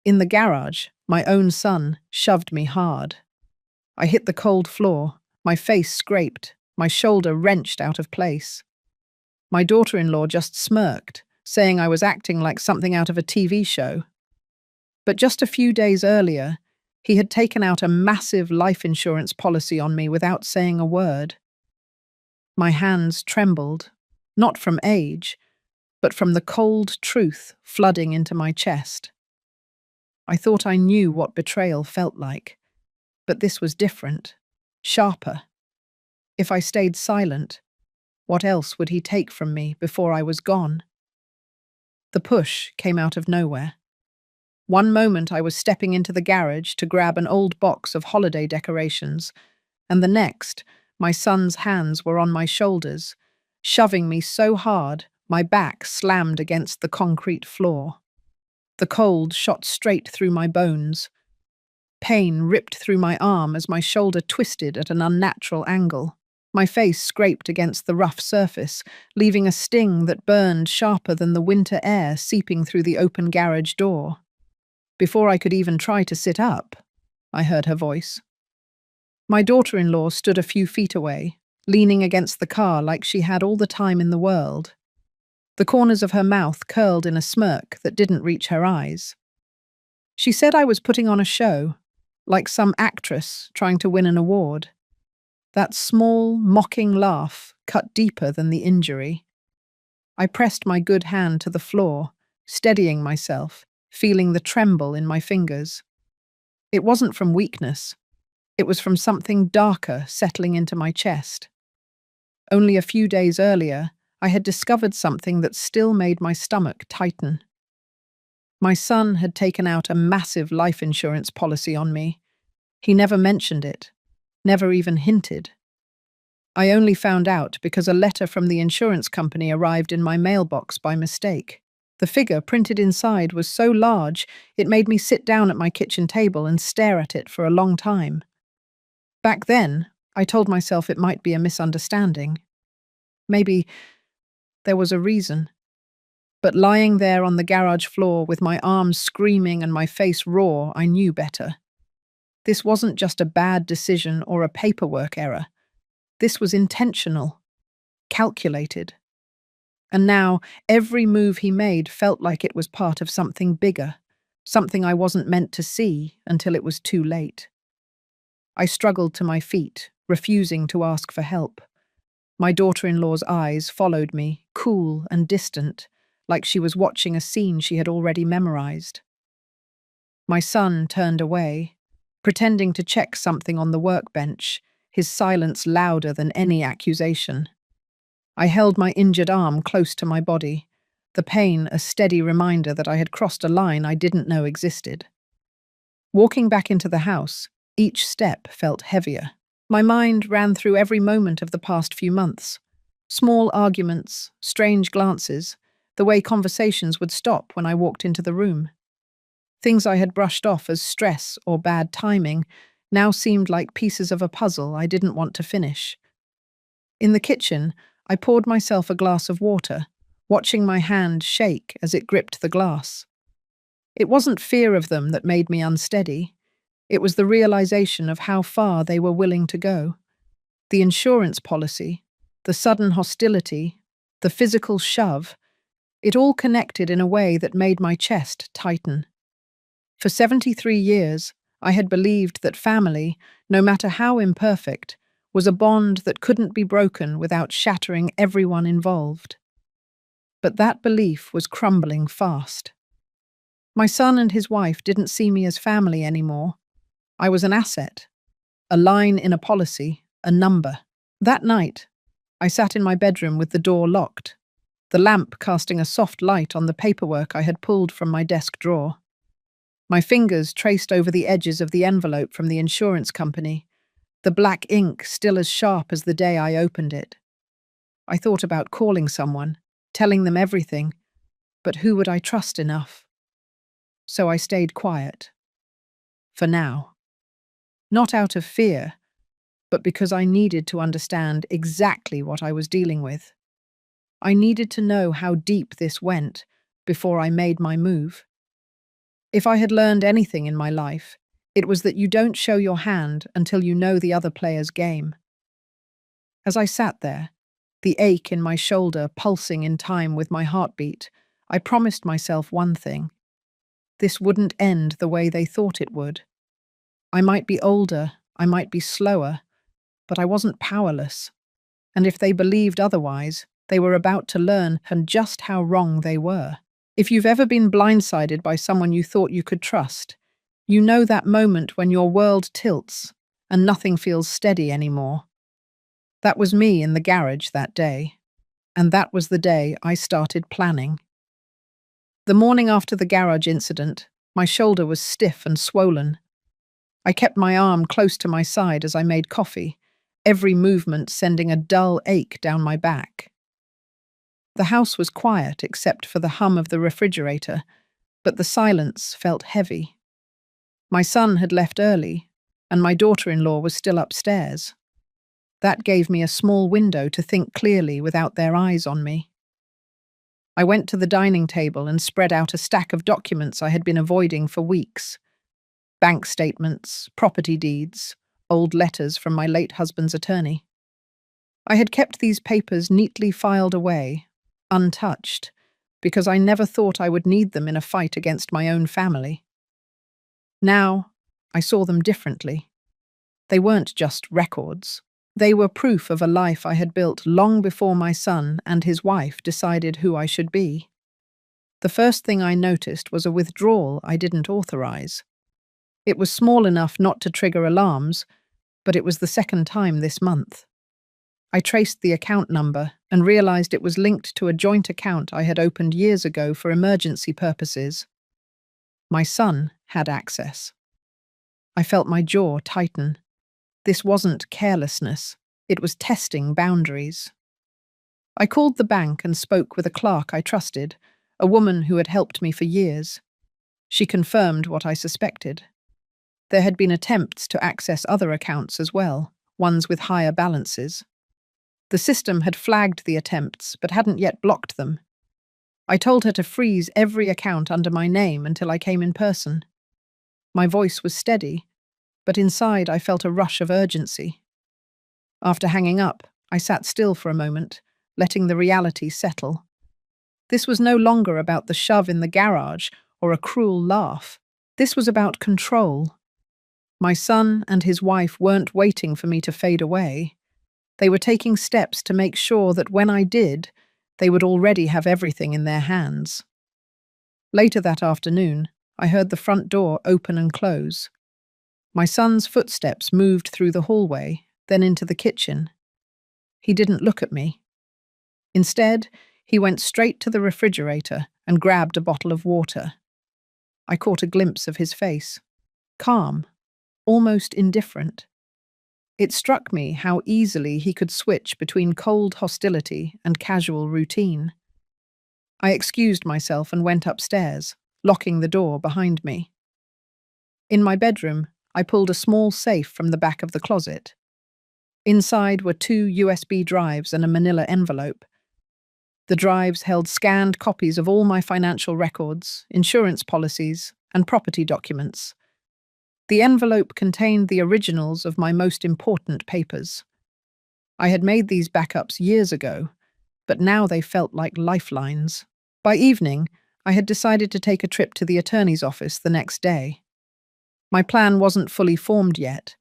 In the garage, my own son shoved me hard. I hit the cold floor, my face scraped, my shoulder wrenched out of place. My daughter-in-law just smirked, saying I was acting like something out of a TV show. But just a few days earlier, he had taken out a massive life insurance policy on me without saying a word. My hands trembled, not from age, but from the cold truth flooding into my chest. I thought I knew what betrayal felt like, but this was different, sharper. If I stayed silent, what else would he take from me before I was gone? The push came out of nowhere. One moment I was stepping into the garage to grab an old box of holiday decorations, and the next, my son's hands were on my shoulders, shoving me so hard my back slammed against the concrete floor. The cold shot straight through my bones. Pain ripped through my arm as my shoulder twisted at an unnatural angle. My face scraped against the rough surface, leaving a sting that burned sharper than the winter air seeping through the open garage door. Before I could even try to sit up, I heard her voice. My daughter-in-law stood a few feet away, leaning against the car like she had all the time in the world. The corners of her mouth curled in a smirk that didn't reach her eyes. She said I was putting on a show, like some actress trying to win an award. That small, mocking laugh cut deeper than the injury. I pressed my good hand to the floor, steadying myself, feeling the tremble in my fingers. It wasn't from weakness. It was from something darker settling into my chest. Only a few days earlier, I had discovered something that still made my stomach tighten. My son had taken out a massive life insurance policy on me. He never mentioned it, never even hinted. I only found out because a letter from the insurance company arrived in my mailbox by mistake. The figure printed inside was so large, it made me sit down at my kitchen table and stare at it for a long time. Back then, I told myself it might be a misunderstanding. Maybe there was a reason. But lying there on the garage floor with my arms screaming and my face raw, I knew better. This wasn't just a bad decision or a paperwork error. This was intentional, calculated. And now, every move he made felt like it was part of something bigger, something I wasn't meant to see until it was too late. I struggled to my feet, refusing to ask for help. My daughter-in-law's eyes followed me, cool and distant, like she was watching a scene she had already memorized. My son turned away, pretending to check something on the workbench, his silence louder than any accusation. I held my injured arm close to my body, the pain a steady reminder that I had crossed a line I didn't know existed. Walking back into the house, each step felt heavier. My mind ran through every moment of the past few months. Small arguments, strange glances, the way conversations would stop when I walked into the room. Things I had brushed off as stress or bad timing now seemed like pieces of a puzzle I didn't want to finish. In the kitchen, I poured myself a glass of water, watching my hand shake as it gripped the glass. It wasn't fear of them that made me unsteady. It was the realization of how far they were willing to go. The insurance policy, the sudden hostility, the physical shove, it all connected in a way that made my chest tighten. For 73 years, I had believed that family, no matter how imperfect, was a bond that couldn't be broken without shattering everyone involved. But that belief was crumbling fast. My son and his wife didn't see me as family anymore. I was an asset, a line in a policy, a number. That night, I sat in my bedroom with the door locked, the lamp casting a soft light on the paperwork I had pulled from my desk drawer. My fingers traced over the edges of the envelope from the insurance company, the black ink still as sharp as the day I opened it. I thought about calling someone, telling them everything, but who would I trust enough? So I stayed quiet. For now. Not out of fear, but because I needed to understand exactly what I was dealing with. I needed to know how deep this went before I made my move. If I had learned anything in my life, it was that you don't show your hand until you know the other player's game. As I sat there, the ache in my shoulder pulsing in time with my heartbeat, I promised myself one thing. This wouldn't end the way they thought it would. I might be older, I might be slower, but I wasn't powerless. And if they believed otherwise, they were about to learn just how wrong they were. If you've ever been blindsided by someone you thought you could trust, you know that moment when your world tilts and nothing feels steady anymore. That was me in the garage that day, and that was the day I started planning. The morning after the garage incident, my shoulder was stiff and swollen. I kept my arm close to my side as I made coffee, every movement sending a dull ache down my back. The house was quiet except for the hum of the refrigerator, but the silence felt heavy. My son had left early, and my daughter-in-law was still upstairs. That gave me a small window to think clearly without their eyes on me. I went to the dining table and spread out a stack of documents I had been avoiding for weeks. Bank statements, property deeds, old letters from my late husband's attorney. I had kept these papers neatly filed away, untouched, because I never thought I would need them in a fight against my own family. Now, I saw them differently. They weren't just records. They were proof of a life I had built long before my son and his wife decided who I should be. The first thing I noticed was a withdrawal I didn't authorize. It was small enough not to trigger alarms, but it was the second time this month. I traced the account number and realized it was linked to a joint account I had opened years ago for emergency purposes. My son had access. I felt my jaw tighten. This wasn't carelessness, it was testing boundaries. I called the bank and spoke with a clerk I trusted, a woman who had helped me for years. She confirmed what I suspected. There had been attempts to access other accounts as well, ones with higher balances. The system had flagged the attempts, but hadn't yet blocked them. I told her to freeze every account under my name until I came in person. My voice was steady, but inside I felt a rush of urgency. After hanging up, I sat still for a moment, letting the reality settle. This was no longer about the shove in the garage or a cruel laugh. This was about control. My son and his wife weren't waiting for me to fade away. They were taking steps to make sure that when I did, they would already have everything in their hands. Later that afternoon, I heard the front door open and close. My son's footsteps moved through the hallway, then into the kitchen. He didn't look at me. Instead, he went straight to the refrigerator and grabbed a bottle of water. I caught a glimpse of his face. Calm, almost indifferent. It struck me how easily he could switch between cold hostility and casual routine. I excused myself and went upstairs, locking the door behind me. In my bedroom, I pulled a small safe from the back of the closet. Inside were 2 USB drives and a manila envelope. The drives held scanned copies of all my financial records, insurance policies, and property documents. The envelope contained the originals of my most important papers. I had made these backups years ago, but now they felt like lifelines. By evening, I had decided to take a trip to the attorney's office the next day. My plan wasn't fully formed yet,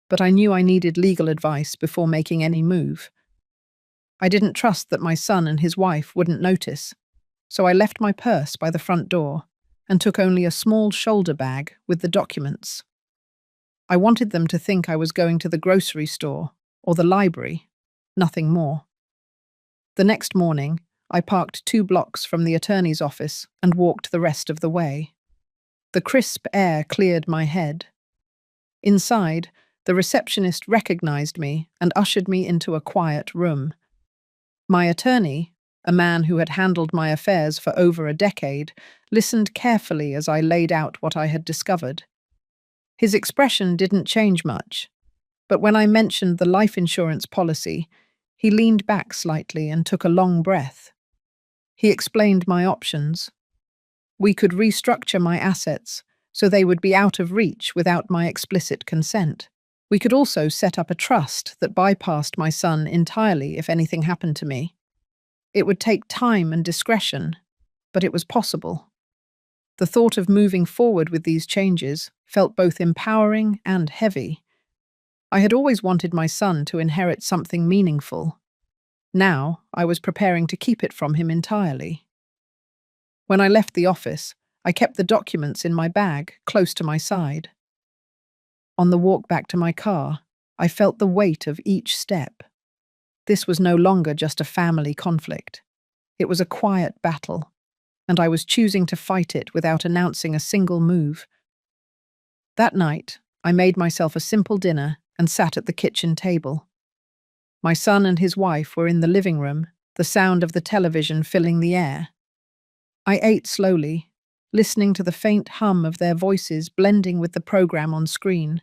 but I knew I needed legal advice before making any move. I didn't trust that my son and his wife wouldn't notice, so I left my purse by the front door and took only a small shoulder bag with the documents. I wanted them to think I was going to the grocery store or the library, nothing more. The next morning, I parked 2 blocks from the attorney's office and walked the rest of the way. The crisp air cleared my head. Inside, the receptionist recognized me and ushered me into a quiet room. My attorney, a man who had handled my affairs for over a decade, listened carefully as I laid out what I had discovered. His expression didn't change much, but when I mentioned the life insurance policy, he leaned back slightly and took a long breath. He explained my options. We could restructure my assets so they would be out of reach without my explicit consent. We could also set up a trust that bypassed my son entirely if anything happened to me. It would take time and discretion, but it was possible. The thought of moving forward with these changes felt both empowering and heavy. I had always wanted my son to inherit something meaningful. Now, I was preparing to keep it from him entirely. When I left the office, I kept the documents in my bag, close to my side. On the walk back to my car, I felt the weight of each step. This was no longer just a family conflict. It was a quiet battle, and I was choosing to fight it without announcing a single move. That night, I made myself a simple dinner and sat at the kitchen table. My son and his wife were in the living room, the sound of the television filling the air. I ate slowly, listening to the faint hum of their voices blending with the program on screen.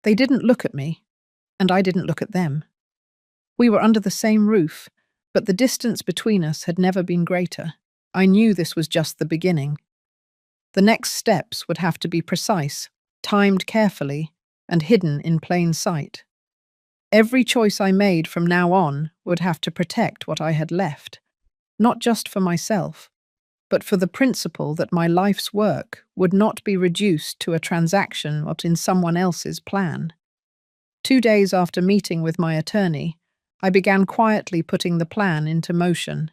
They didn't look at me, and I didn't look at them. We were under the same roof, but the distance between us had never been greater. I knew this was just the beginning. The next steps would have to be precise, timed carefully, and hidden in plain sight. Every choice I made from now on would have to protect what I had left, not just for myself, but for the principle that my life's work would not be reduced to a transaction or in someone else's plan. 2 days after meeting with my attorney, I began quietly putting the plan into motion.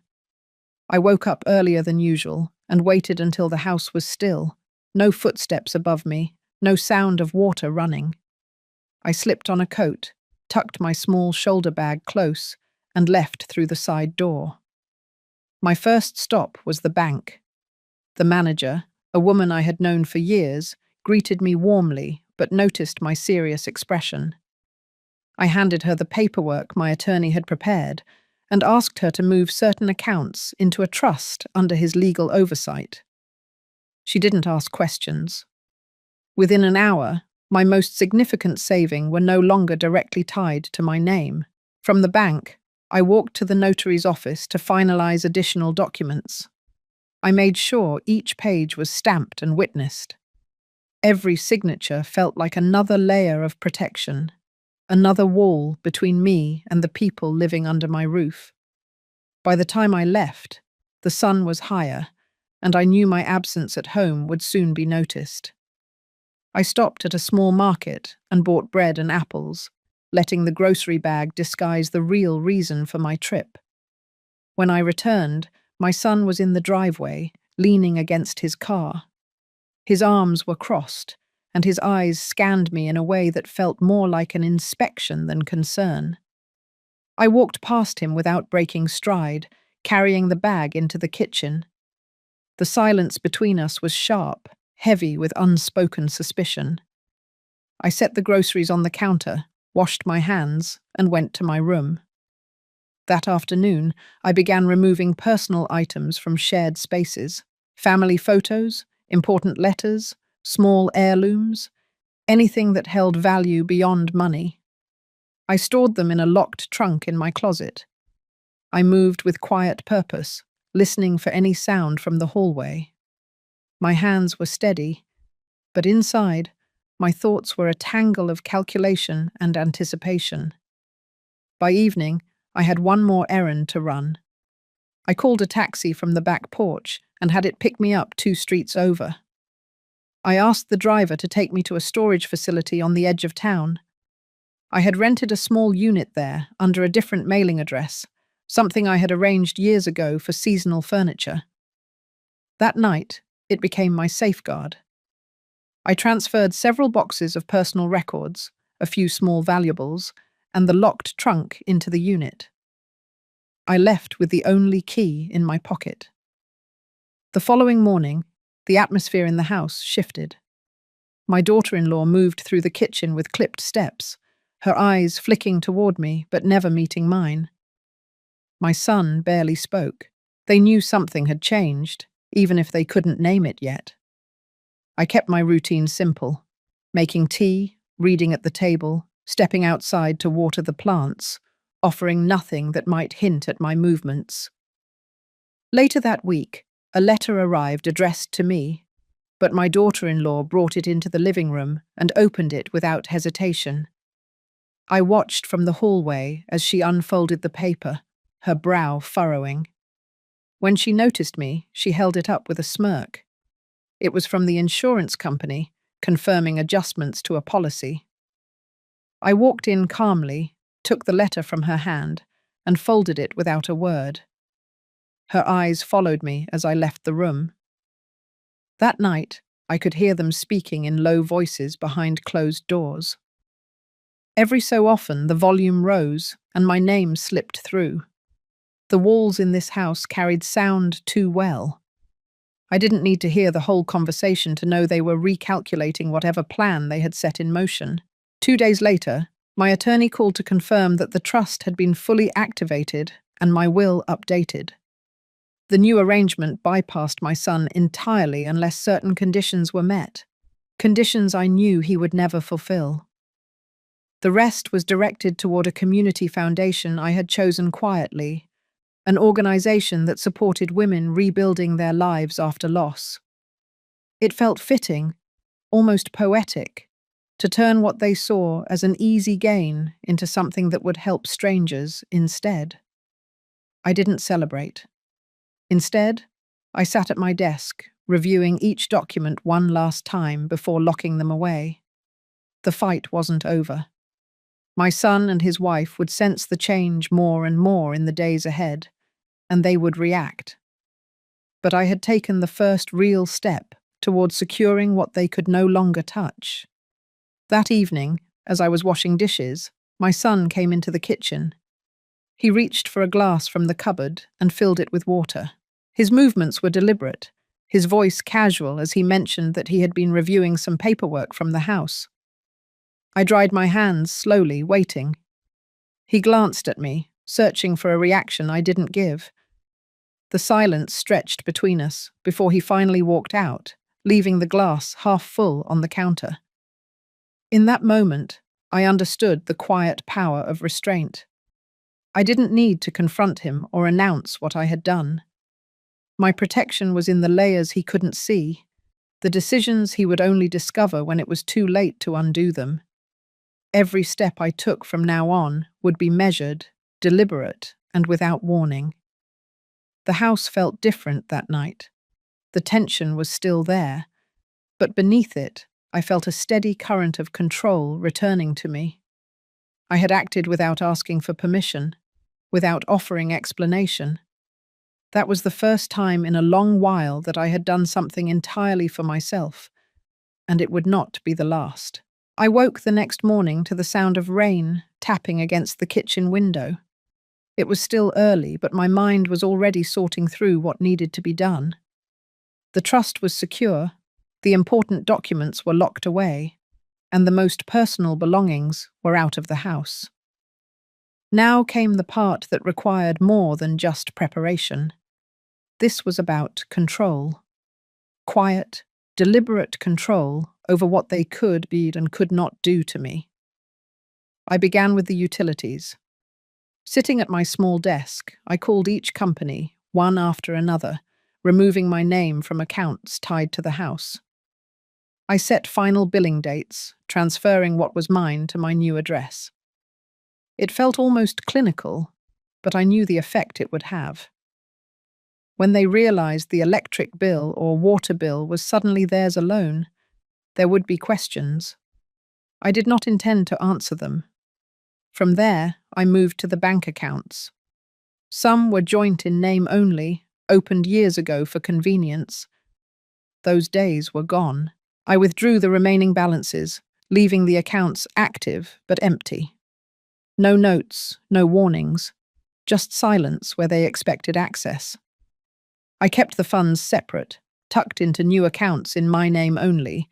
I woke up earlier than usual and waited until the house was still, no footsteps above me, no sound of water running. I slipped on a coat, tucked my small shoulder bag close, and left through the side door. My first stop was the bank. The manager, a woman I had known for years, greeted me warmly but noticed my serious expression. I handed her the paperwork my attorney had prepared and asked her to move certain accounts into a trust under his legal oversight. She didn't ask questions. Within an hour, my most significant savings were no longer directly tied to my name. From the bank, I walked to the notary's office to finalize additional documents. I made sure each page was stamped and witnessed. Every signature felt like another layer of protection, another wall between me and the people living under my roof. By the time I left, the sun was higher, and I knew my absence at home would soon be noticed. I stopped at a small market and bought bread and apples, letting the grocery bag disguise the real reason for my trip. When I returned, my son was in the driveway, leaning against his car. His arms were crossed, and his eyes scanned me in a way that felt more like an inspection than concern. I walked past him without breaking stride, carrying the bag into the kitchen. The silence between us was sharp, heavy with unspoken suspicion. I set the groceries on the counter, washed my hands, and went to my room. That afternoon, I began removing personal items from shared spaces, family photos, important letters, small heirlooms, anything that held value beyond money. I stored them in a locked trunk in my closet. I moved with quiet purpose, listening for any sound from the hallway. My hands were steady, but inside, my thoughts were a tangle of calculation and anticipation. By evening, I had one more errand to run. I called a taxi from the back porch and had it pick me up 2 streets over. I asked the driver to take me to a storage facility on the edge of town. I had rented a small unit there under a different mailing address, something I had arranged years ago for seasonal furniture. That night, it became my safeguard. I transferred several boxes of personal records, a few small valuables, and the locked trunk into the unit. I left with the only key in my pocket. The following morning, the atmosphere in the house shifted. My daughter-in-law moved through the kitchen with clipped steps, her eyes flicking toward me but never meeting mine. My son barely spoke. They knew something had changed, even if they couldn't name it yet. I kept my routine simple, making tea, reading at the table, stepping outside to water the plants, offering nothing that might hint at my movements. Later that week, A letter arrived addressed to me, but my daughter-in-law brought it into the living room and opened it without hesitation. I watched from the hallway as she unfolded the paper, her brow furrowing. When she noticed me, she held it up with a smirk. It was from the insurance company, confirming adjustments to a policy. I walked in calmly, took the letter from her hand, and folded it without a word. Her eyes followed me as I left the room. That night, I could hear them speaking in low voices behind closed doors. Every so often, the volume rose, and my name slipped through. The walls in this house carried sound too well. I didn't need to hear the whole conversation to know they were recalculating whatever plan they had set in motion. 2 days later, my attorney called to confirm that the trust had been fully activated and my will updated. The new arrangement bypassed my son entirely unless certain conditions were met, conditions I knew he would never fulfill. The rest was directed toward a community foundation I had chosen quietly, an organization that supported women rebuilding their lives after loss. It felt fitting, almost poetic, to turn what they saw as an easy gain into something that would help strangers instead. I didn't celebrate. Instead, I sat at my desk, reviewing each document one last time before locking them away. The fight wasn't over. My son and his wife would sense the change more and more in the days ahead, and they would react. But I had taken the first real step towards securing what they could no longer touch. That evening, as I was washing dishes, my son came into the kitchen. He reached for a glass from the cupboard and filled it with water. His movements were deliberate, his voice casual as he mentioned that he had been reviewing some paperwork from the house. I dried my hands slowly, waiting. He glanced at me, searching for a reaction I didn't give. The silence stretched between us before he finally walked out, leaving the glass half full on the counter. In that moment, I understood the quiet power of restraint. I didn't need to confront him or announce what I had done. My protection was in the layers he couldn't see, the decisions he would only discover when it was too late to undo them. Every step I took from now on would be measured, deliberate, and without warning. The house felt different that night. The tension was still there, but beneath it, I felt a steady current of control returning to me. I had acted without asking for permission, without offering explanation. That was the first time in a long while that I had done something entirely for myself, and it would not be the last. I woke the next morning to the sound of rain tapping against the kitchen window. It was still early, but my mind was already sorting through what needed to be done. The trust was secure, the important documents were locked away, and the most personal belongings were out of the house. Now came the part that required more than just preparation. This was about control. Quiet, deliberate control over what they could be and could not do to me. I began with the utilities. Sitting at my small desk, I called each company, one after another, removing my name from accounts tied to the house. I set final billing dates, transferring what was mine to my new address. It felt almost clinical, but I knew the effect it would have. When they realized the electric bill or water bill was suddenly theirs alone, there would be questions. I did not intend to answer them. From there, I moved to the bank accounts. Some were joint in name only, opened years ago for convenience. Those days were gone. I withdrew the remaining balances, leaving the accounts active but empty. No notes, no warnings, just silence where they expected access. I kept the funds separate, tucked into new accounts in my name only.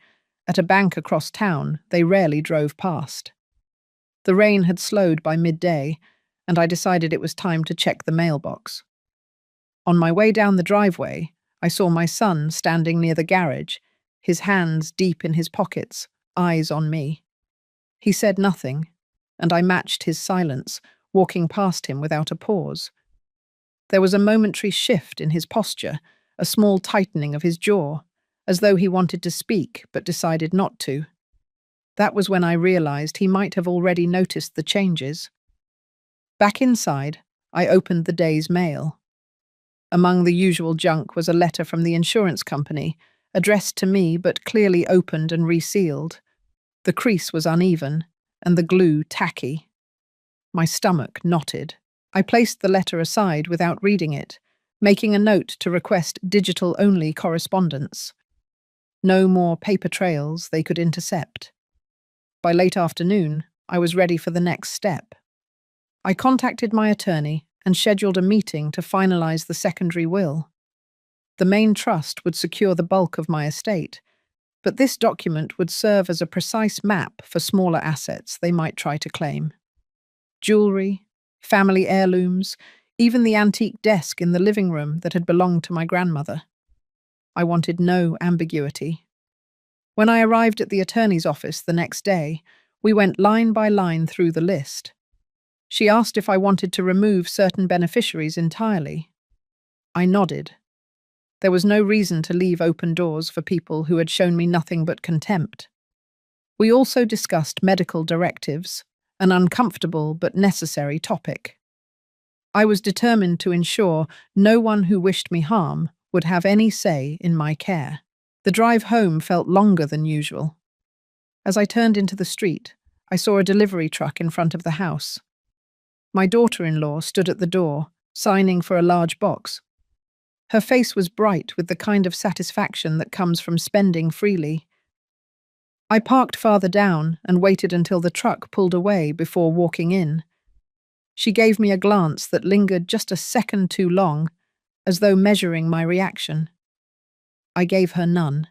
At a bank across town, they rarely drove past. The rain had slowed by midday, and I decided it was time to check the mailbox. On my way down the driveway, I saw my son standing near the garage, his hands deep in his pockets, eyes on me. He said nothing, and I matched his silence, walking past him without a pause. There was a momentary shift in his posture, a small tightening of his jaw, as though he wanted to speak but decided not to. That was when I realized he might have already noticed the changes. Back inside, I opened the day's mail. Among the usual junk was a letter from the insurance company, addressed to me but clearly opened and resealed. The crease was uneven, and the glue tacky. My stomach knotted. I placed the letter aside without reading it, making a note to request digital-only correspondence. No more paper trails they could intercept. By late afternoon, I was ready for the next step. I contacted my attorney and scheduled a meeting to finalize the secondary will. The main trust would secure the bulk of my estate, but this document would serve as a precise map for smaller assets they might try to claim. Jewelry, family heirlooms, even the antique desk in the living room that had belonged to my grandmother. I wanted no ambiguity. When I arrived at the attorney's office the next day, we went line by line through the list. She asked if I wanted to remove certain beneficiaries entirely. I nodded. There was no reason to leave open doors for people who had shown me nothing but contempt. We also discussed medical directives, an uncomfortable but necessary topic. I was determined to ensure no one who wished me harm would have any say in my care. The drive home felt longer than usual. As I turned into the street, I saw a delivery truck in front of the house. My daughter-in-law stood at the door, signing for a large box. Her face was bright with the kind of satisfaction that comes from spending freely. I parked farther down and waited until the truck pulled away before walking in. She gave me a glance that lingered just a second too long, as though measuring my reaction. I gave her none.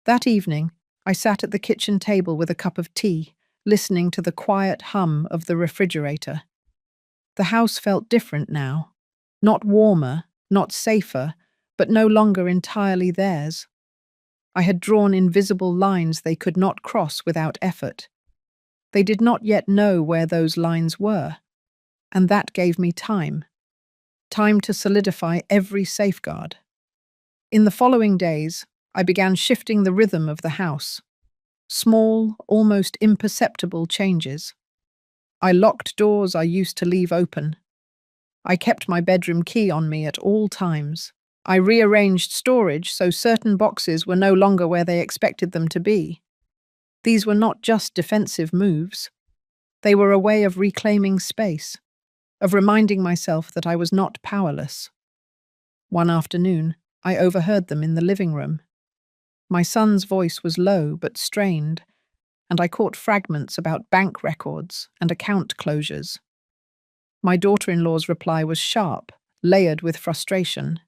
That evening, I sat at the kitchen table with a cup of tea, listening to the quiet hum of the refrigerator. The house felt different now. Not warmer, not safer, but no longer entirely theirs. I had drawn invisible lines they could not cross without effort. They did not yet know where those lines were, and that gave me time. Time to solidify every safeguard. In the following days, I began shifting the rhythm of the house. Small, almost imperceptible changes. I locked doors I used to leave open. I kept my bedroom key on me at all times. I rearranged storage so certain boxes were no longer where they expected them to be. These were not just defensive moves. They were a way of reclaiming space, of reminding myself that I was not powerless. One afternoon, I overheard them in the living room. My son's voice was low but strained, and I caught fragments about bank records and account closures. My daughter-in-law's reply was sharp, layered with frustration.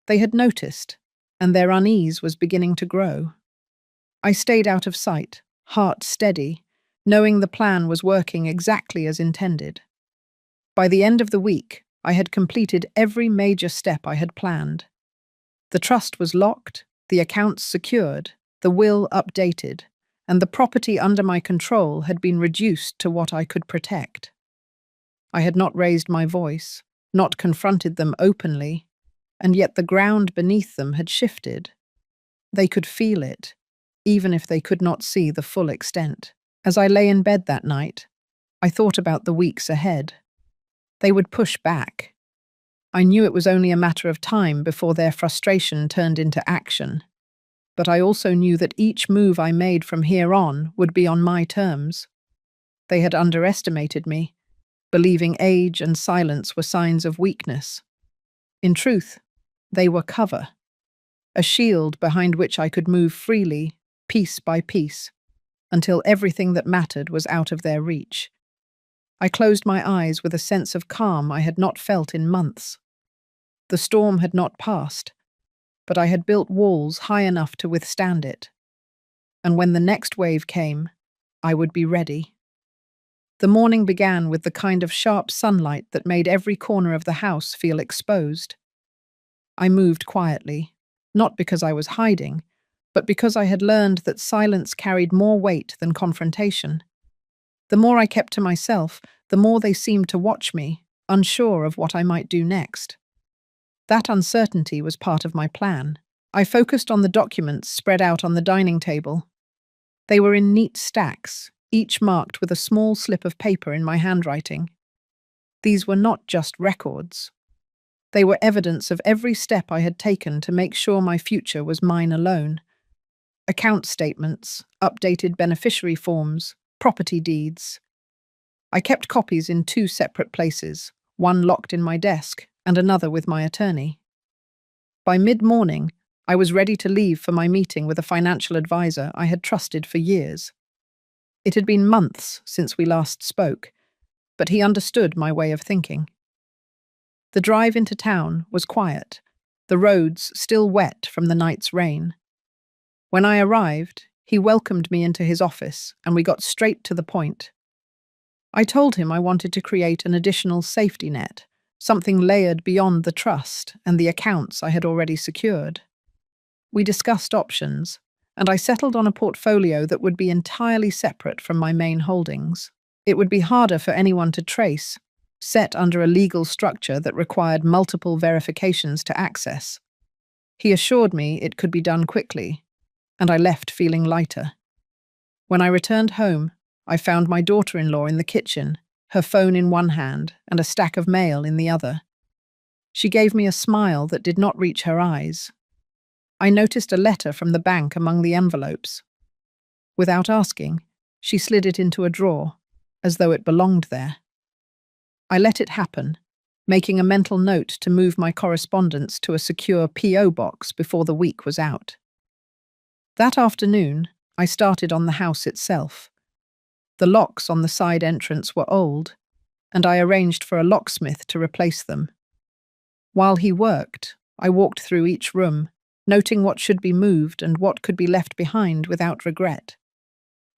They had noticed, and their unease was beginning to grow. I stayed out of sight, heart steady, knowing the plan was working exactly as intended. By the end of the week, I had completed every major step I had planned. The trust was locked, the accounts secured, the will updated, and the property under my control had been reduced to what I could protect. I had not raised my voice, not confronted them openly, and yet the ground beneath them had shifted. They could feel it, even if they could not see the full extent. As I lay in bed that night, I thought about the weeks ahead. They would push back. I knew it was only a matter of time before their frustration turned into action. But I also knew that each move I made from here on would be on my terms. They had underestimated me, believing age and silence were signs of weakness. In truth, they were cover, a shield behind which I could move freely, piece by piece, until everything that mattered was out of their reach. I closed my eyes with a sense of calm I had not felt in months. The storm had not passed, but I had built walls high enough to withstand it. And when the next wave came, I would be ready. The morning began with the kind of sharp sunlight that made every corner of the house feel exposed. I moved quietly, not because I was hiding, but because I had learned that silence carried more weight than confrontation. The more I kept to myself, the more they seemed to watch me, unsure of what I might do next. That uncertainty was part of my plan. I focused on the documents spread out on the dining table. They were in neat stacks, each marked with a small slip of paper in my handwriting. These were not just records. They were evidence of every step I had taken to make sure my future was mine alone. Account statements, updated beneficiary forms, property deeds. I kept copies in two separate places, one locked in my desk and another with my attorney. By mid-morning, I was ready to leave for my meeting with a financial advisor I had trusted for years. It had been months since we last spoke, but he understood my way of thinking. The drive into town was quiet, the roads still wet from the night's rain. When I arrived, he welcomed me into his office and we got straight to the point. I told him I wanted to create an additional safety net, something layered beyond the trust and the accounts I had already secured. We discussed options, and I settled on a portfolio that would be entirely separate from my main holdings. It would be harder for anyone to trace, set under a legal structure that required multiple verifications to access. He assured me it could be done quickly, and I left feeling lighter. When I returned home, I found my daughter-in-law in the kitchen, her phone in one hand and a stack of mail in the other. She gave me a smile that did not reach her eyes. I noticed a letter from the bank among the envelopes. Without asking, she slid it into a drawer, as though it belonged there. I let it happen, making a mental note to move my correspondence to a secure P.O. box before the week was out. That afternoon, I started on the house itself. The locks on the side entrance were old, and I arranged for a locksmith to replace them. While he worked, I walked through each room, noting what should be moved and what could be left behind without regret.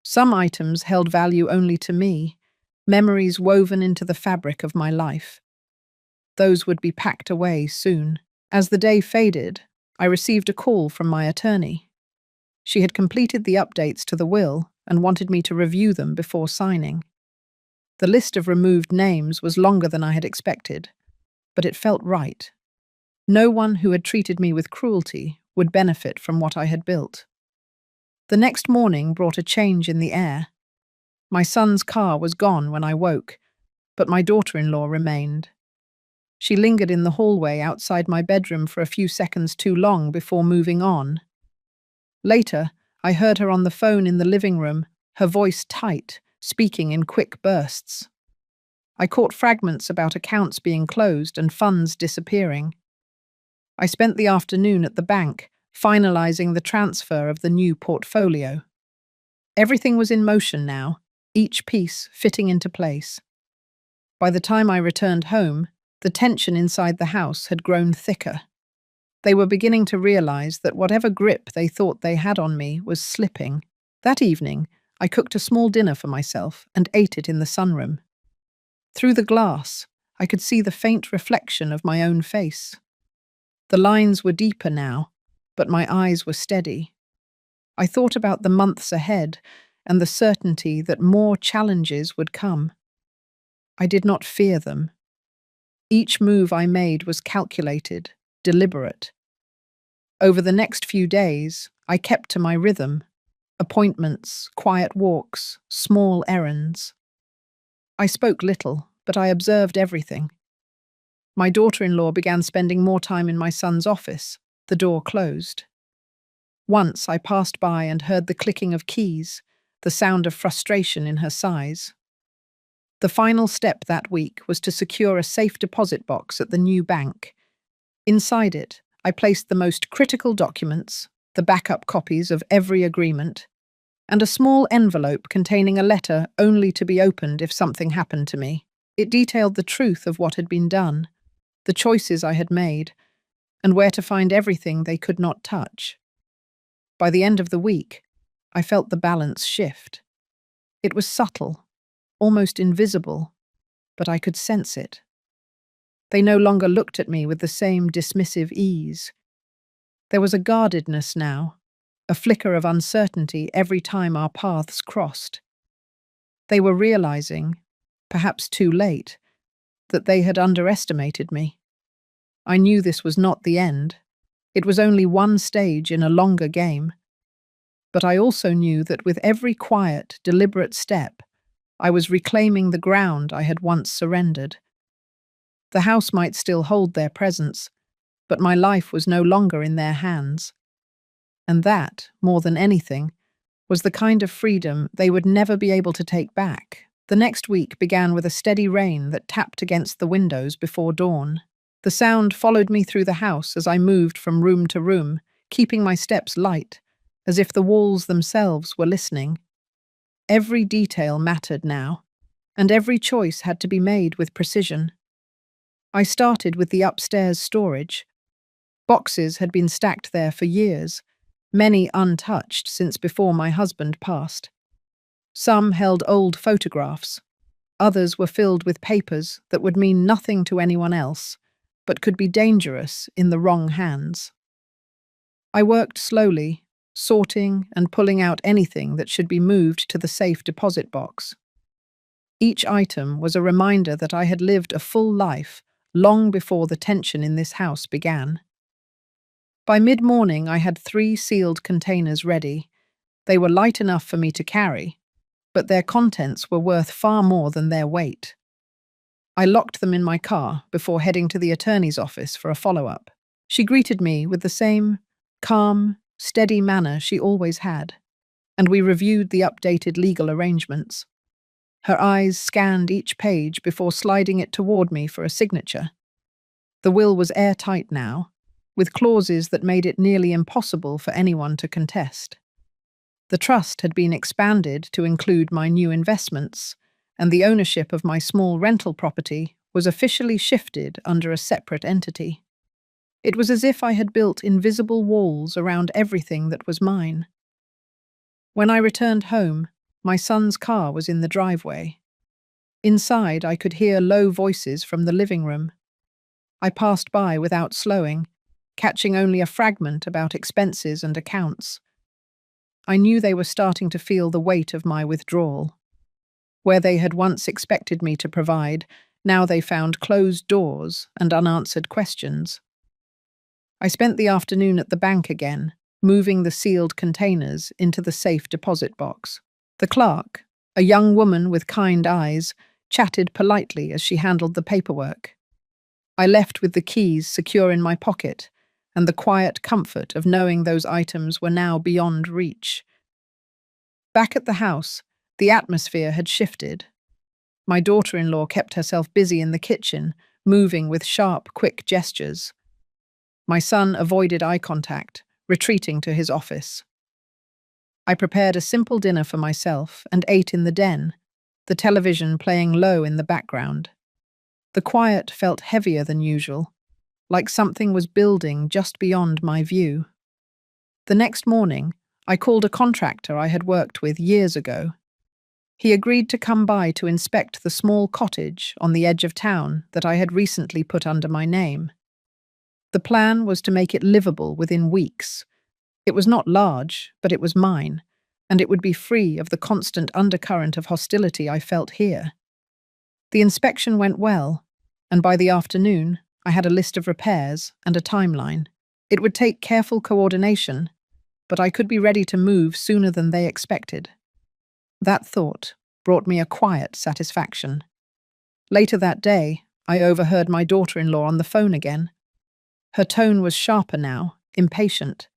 Some items held value only to me, memories woven into the fabric of my life. Those would be packed away soon. As the day faded, I received a call from my attorney. She had completed the updates to the will and wanted me to review them before signing. The list of removed names was longer than I had expected, but it felt right. No one who had treated me with cruelty would benefit from what I had built. The next morning brought a change in the air. My son's car was gone when I woke, but my daughter-in-law remained. She lingered in the hallway outside my bedroom for a few seconds too long before moving on. Later, I heard her on the phone in the living room, her voice tight, speaking in quick bursts. I caught fragments about accounts being closed and funds disappearing. I spent the afternoon at the bank, finalizing the transfer of the new portfolio. Everything was in motion now, each piece fitting into place. By the time I returned home, the tension inside the house had grown thicker. They were beginning to realize that whatever grip they thought they had on me was slipping. That evening, I cooked a small dinner for myself and ate it in the sunroom. Through the glass, I could see the faint reflection of my own face. The lines were deeper now, but my eyes were steady. I thought about the months ahead and the certainty that more challenges would come. I did not fear them. Each move I made was calculated, deliberate. Over the next few days, I kept to my rhythm: appointments, quiet walks, small errands. I spoke little, but I observed everything. My daughter-in-law began spending more time in my son's office. The door closed. Once I passed by and heard the clicking of keys, the sound of frustration in her sighs. The final step that week was to secure a safe deposit box at the new bank. Inside it, I placed the most critical documents, the backup copies of every agreement, and a small envelope containing a letter only to be opened if something happened to me. It detailed the truth of what had been done, the choices I had made, and where to find everything they could not touch. By the end of the week, I felt the balance shift. It was subtle, almost invisible, but I could sense it. They no longer looked at me with the same dismissive ease. There was a guardedness now, a flicker of uncertainty every time our paths crossed. They were realizing, perhaps too late, that they had underestimated me. I knew this was not the end. It was only one stage in a longer game. But I also knew that with every quiet, deliberate step, I was reclaiming the ground I had once surrendered. The house might still hold their presence, but my life was no longer in their hands. And that, more than anything, was the kind of freedom they would never be able to take back. The next week began with a steady rain that tapped against the windows before dawn. The sound followed me through the house as I moved from room to room, keeping my steps light, as if the walls themselves were listening. Every detail mattered now, and every choice had to be made with precision. I started with the upstairs storage. Boxes had been stacked there for years, many untouched since before my husband passed. Some held old photographs. Others were filled with papers that would mean nothing to anyone else, but could be dangerous in the wrong hands. I worked slowly, sorting and pulling out anything that should be moved to the safe deposit box. Each item was a reminder that I had lived a full life long before the tension in this house began. By mid-morning, I had 3 sealed containers ready. They were light enough for me to carry, but their contents were worth far more than their weight. I locked them in my car before heading to the attorney's office for a follow-up. She greeted me with the same calm, steady manner she always had, and we reviewed the updated legal arrangements. Her eyes scanned each page before sliding it toward me for a signature. The will was airtight now, with clauses that made it nearly impossible for anyone to contest. The trust had been expanded to include my new investments, and the ownership of my small rental property was officially shifted under a separate entity. It was as if I had built invisible walls around everything that was mine. When I returned home, my son's car was in the driveway. Inside, I could hear low voices from the living room. I passed by without slowing, catching only a fragment about expenses and accounts. I knew they were starting to feel the weight of my withdrawal. Where they had once expected me to provide, now they found closed doors and unanswered questions. I spent the afternoon at the bank again, moving the sealed containers into the safe deposit box. The clerk, a young woman with kind eyes, chatted politely as she handled the paperwork. I left with the keys secure in my pocket and the quiet comfort of knowing those items were now beyond reach. Back at the house, the atmosphere had shifted. My daughter-in-law kept herself busy in the kitchen, moving with sharp, quick gestures. My son avoided eye contact, retreating to his office. I prepared a simple dinner for myself and ate in the den, the television playing low in the background. The quiet felt heavier than usual, like something was building just beyond my view. The next morning, I called a contractor I had worked with years ago. He agreed to come by to inspect the small cottage on the edge of town that I had recently put under my name. The plan was to make it livable within weeks. It was not large, but it was mine, and it would be free of the constant undercurrent of hostility I felt here. The inspection went well, and by the afternoon, I had a list of repairs and a timeline. It would take careful coordination, but I could be ready to move sooner than they expected. That thought brought me a quiet satisfaction. Later that day, I overheard my daughter-in-law on the phone again. Her tone was sharper now, impatient.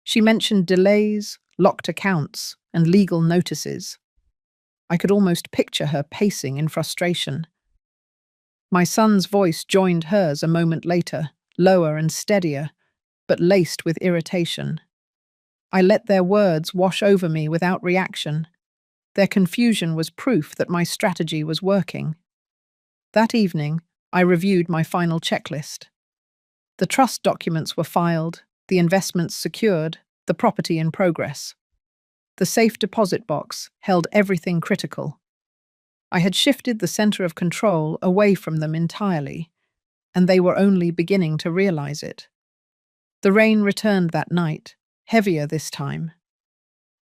She mentioned delays, locked accounts, and legal notices. I could almost picture her pacing in frustration. My son's voice joined hers a moment later, lower and steadier, but laced with irritation. I let their words wash over me without reaction. Their confusion was proof that my strategy was working. That evening, I reviewed my final checklist. The trust documents were filed, the investments secured, the property in progress. The safe deposit box held everything critical. I had shifted the center of control away from them entirely, and they were only beginning to realize it. The rain returned that night, heavier this time.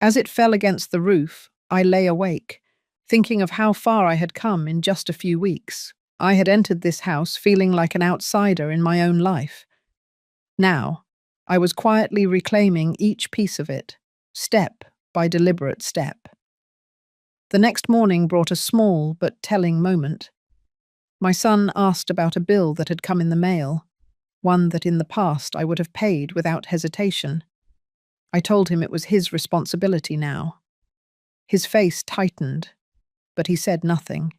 As it fell against the roof, I lay awake, thinking of how far I had come in just a few weeks. I had entered this house feeling like an outsider in my own life. Now, I was quietly reclaiming each piece of it, step by deliberate step. The next morning brought a small but telling moment. My son asked about a bill that had come in the mail, one that in the past I would have paid without hesitation. I told him it was his responsibility now. His face tightened, but he said nothing.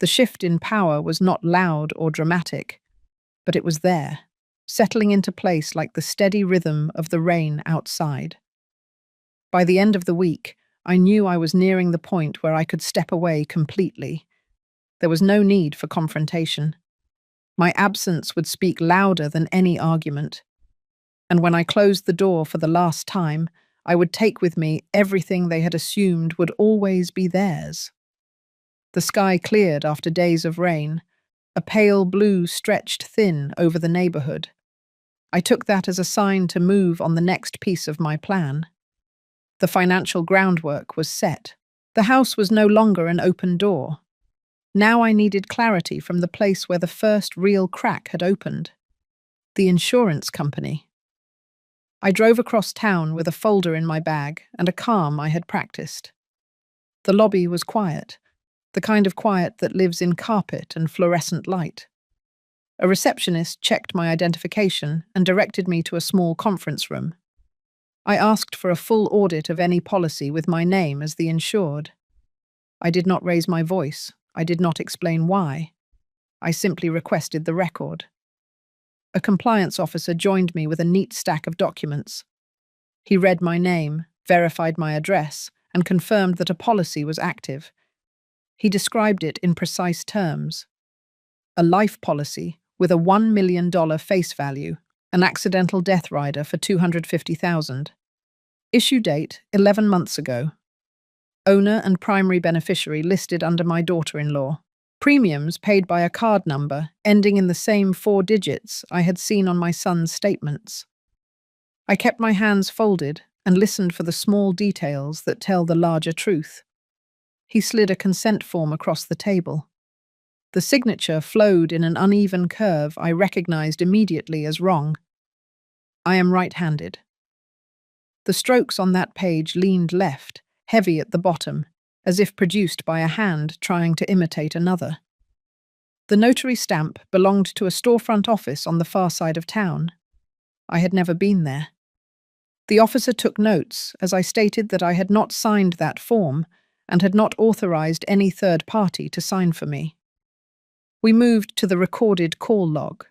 The shift in power was not loud or dramatic, but it was there, settling into place like the steady rhythm of the rain outside. By the end of the week, I knew I was nearing the point where I could step away completely. There was no need for confrontation. My absence would speak louder than any argument. And when I closed the door for the last time, I would take with me everything they had assumed would always be theirs. The sky cleared after days of rain. A pale blue stretched thin over the neighborhood. I took that as a sign to move on the next piece of my plan. The financial groundwork was set. The house was no longer an open door. Now I needed clarity from the place where the first real crack had opened. The insurance company. I drove across town with a folder in my bag and a calm I had practiced. The lobby was quiet, the kind of quiet that lives in carpet and fluorescent light. A receptionist checked my identification and directed me to a small conference room. I asked for a full audit of any policy with my name as the insured. I did not raise my voice. I did not explain why. I simply requested the record. A compliance officer joined me with a neat stack of documents. He read my name, verified my address, and confirmed that a policy was active. He described it in precise terms. A life policy with a $1 million face value, an accidental death rider for $250,000. Issue date 11 months ago. Owner and primary beneficiary listed under my daughter-in-law. Premiums paid by a card number ending in the same 4 digits I had seen on my son's statements. I kept my hands folded and listened for the small details that tell the larger truth. He slid a consent form across the table. The signature flowed in an uneven curve I recognized immediately as wrong. I am right-handed. The strokes on that page leaned left, heavy at the bottom, as if produced by a hand trying to imitate another. The notary stamp belonged to a storefront office on the far side of town. I had never been there. The officer took notes as I stated that I had not signed that form and had not authorized any third party to sign for me. We moved to the recorded call log.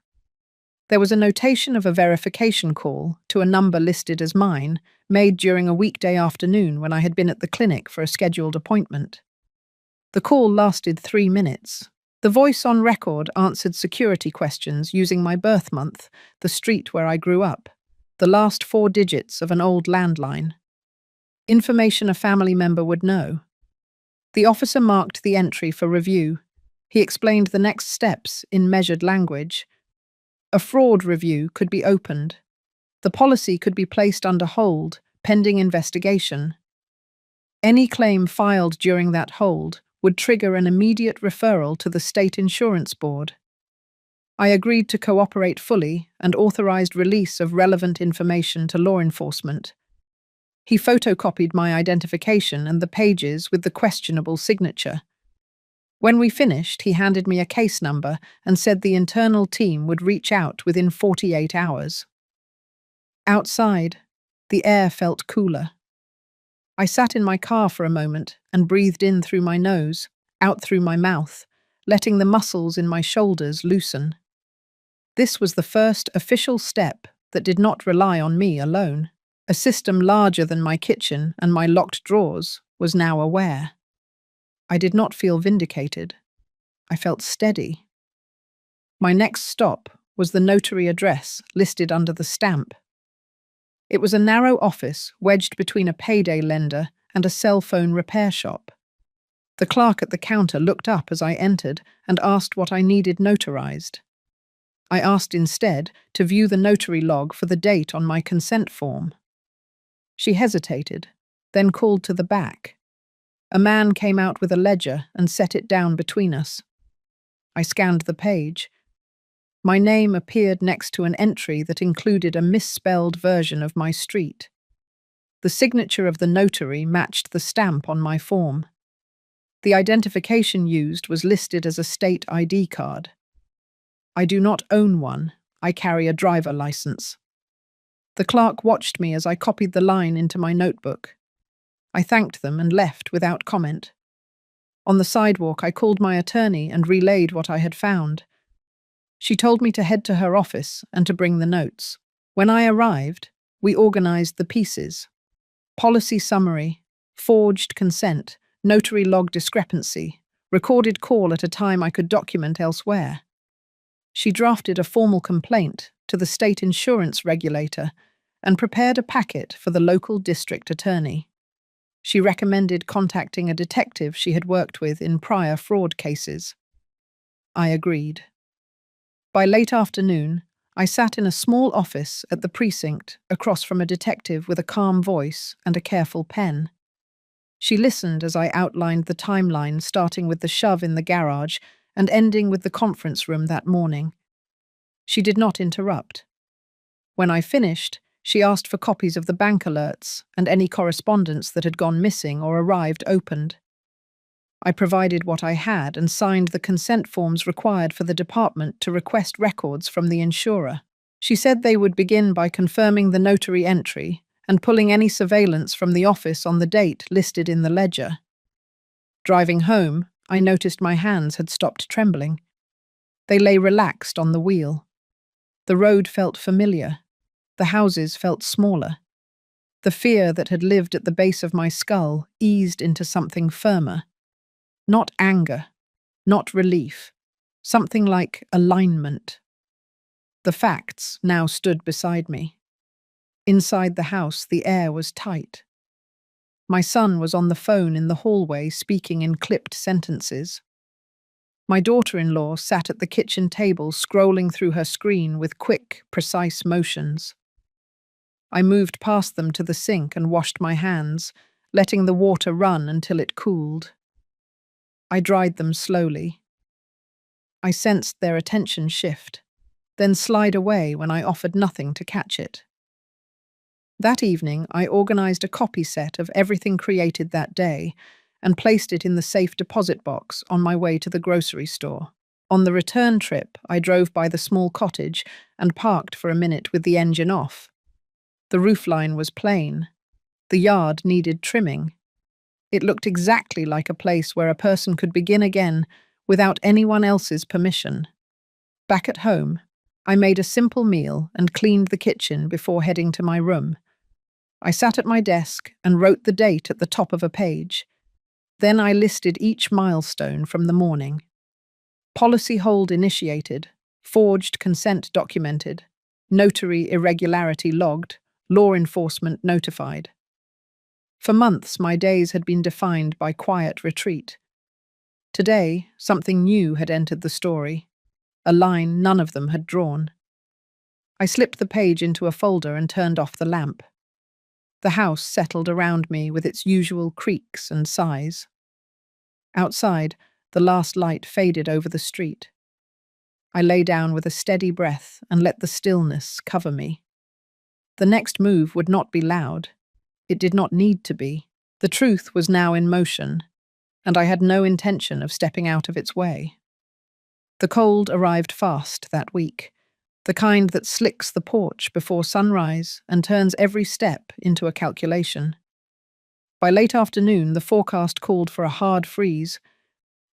There was a notation of a verification call to a number listed as mine, made during a weekday afternoon when I had been at the clinic for a scheduled appointment. The call lasted 3 minutes. The voice on record answered security questions using my birth month, the street where I grew up, the last 4 digits of an old landline. Information a family member would know. The officer marked the entry for review. He explained the next steps in measured language. A fraud review could be opened. The policy could be placed under hold, pending investigation. Any claim filed during that hold would trigger an immediate referral to the State Insurance Board. I agreed to cooperate fully and authorized release of relevant information to law enforcement. He photocopied my identification and the pages with the questionable signature. When we finished, he handed me a case number and said the internal team would reach out within 48 hours. Outside, the air felt cooler. I sat in my car for a moment and breathed in through my nose, out through my mouth, letting the muscles in my shoulders loosen. This was the first official step that did not rely on me alone. A system larger than my kitchen and my locked drawers was now aware. I did not feel vindicated. I felt steady. My next stop was the notary address listed under the stamp. It was a narrow office wedged between a payday lender and a cell phone repair shop. The clerk at the counter looked up as I entered and asked what I needed notarized. I asked instead to view the notary log for the date on my consent form. She hesitated, then called to the back. A man came out with a ledger and set it down between us. I scanned the page. My name appeared next to an entry that included a misspelled version of my street. The signature of the notary matched the stamp on my form. The identification used was listed as a state ID card. I do not own one. I carry a driver license. The clerk watched me as I copied the line into my notebook. I thanked them and left without comment. On the sidewalk, I called my attorney and relayed what I had found. She told me to head to her office and to bring the notes. When I arrived, we organized the pieces. Policy summary, forged consent, notary log discrepancy, recorded call at a time I could document elsewhere. She drafted a formal complaint to the state insurance regulator and prepared a packet for the local district attorney. She recommended contacting a detective she had worked with in prior fraud cases. I agreed. By late afternoon, I sat in a small office at the precinct across from a detective with a calm voice and a careful pen. She listened as I outlined the timeline, starting with the shove in the garage and ending with the conference room that morning. She did not interrupt. When I finished, she asked for copies of the bank alerts and any correspondence that had gone missing or arrived opened. I provided what I had and signed the consent forms required for the department to request records from the insurer. She said they would begin by confirming the notary entry and pulling any surveillance from the office on the date listed in the ledger. Driving home, I noticed my hands had stopped trembling. They lay relaxed on the wheel. The road felt familiar. The houses felt smaller. The fear that had lived at the base of my skull eased into something firmer. Not anger, not relief, something like alignment. The facts now stood beside me. Inside the house, the air was tight. My son was on the phone in the hallway, speaking in clipped sentences. My daughter-in-law sat at the kitchen table, scrolling through her screen with quick, precise motions. I moved past them to the sink and washed my hands, letting the water run until it cooled. I dried them slowly. I sensed their attention shift, then slide away when I offered nothing to catch it. That evening, I organized a copy set of everything created that day and placed it in the safe deposit box on my way to the grocery store. On the return trip, I drove by the small cottage and parked for a minute with the engine off. The roofline was plain. The yard needed trimming. It looked exactly like a place where a person could begin again without anyone else's permission. Back at home, I made a simple meal and cleaned the kitchen before heading to my room. I sat at my desk and wrote the date at the top of a page. Then I listed each milestone from the morning. Policy hold initiated, forged consent documented, notary irregularity logged, law enforcement notified. For months, my days had been defined by quiet retreat. Today, something new had entered the story, a line none of them had drawn. I slipped the page into a folder and turned off the lamp. The house settled around me with its usual creaks and sighs. Outside, the last light faded over the street. I lay down with a steady breath and let the stillness cover me. The next move would not be loud. It did not need to be. The truth was now in motion, and I had no intention of stepping out of its way. The cold arrived fast that week, the kind that slicks the porch before sunrise and turns every step into a calculation. By late afternoon, the forecast called for a hard freeze.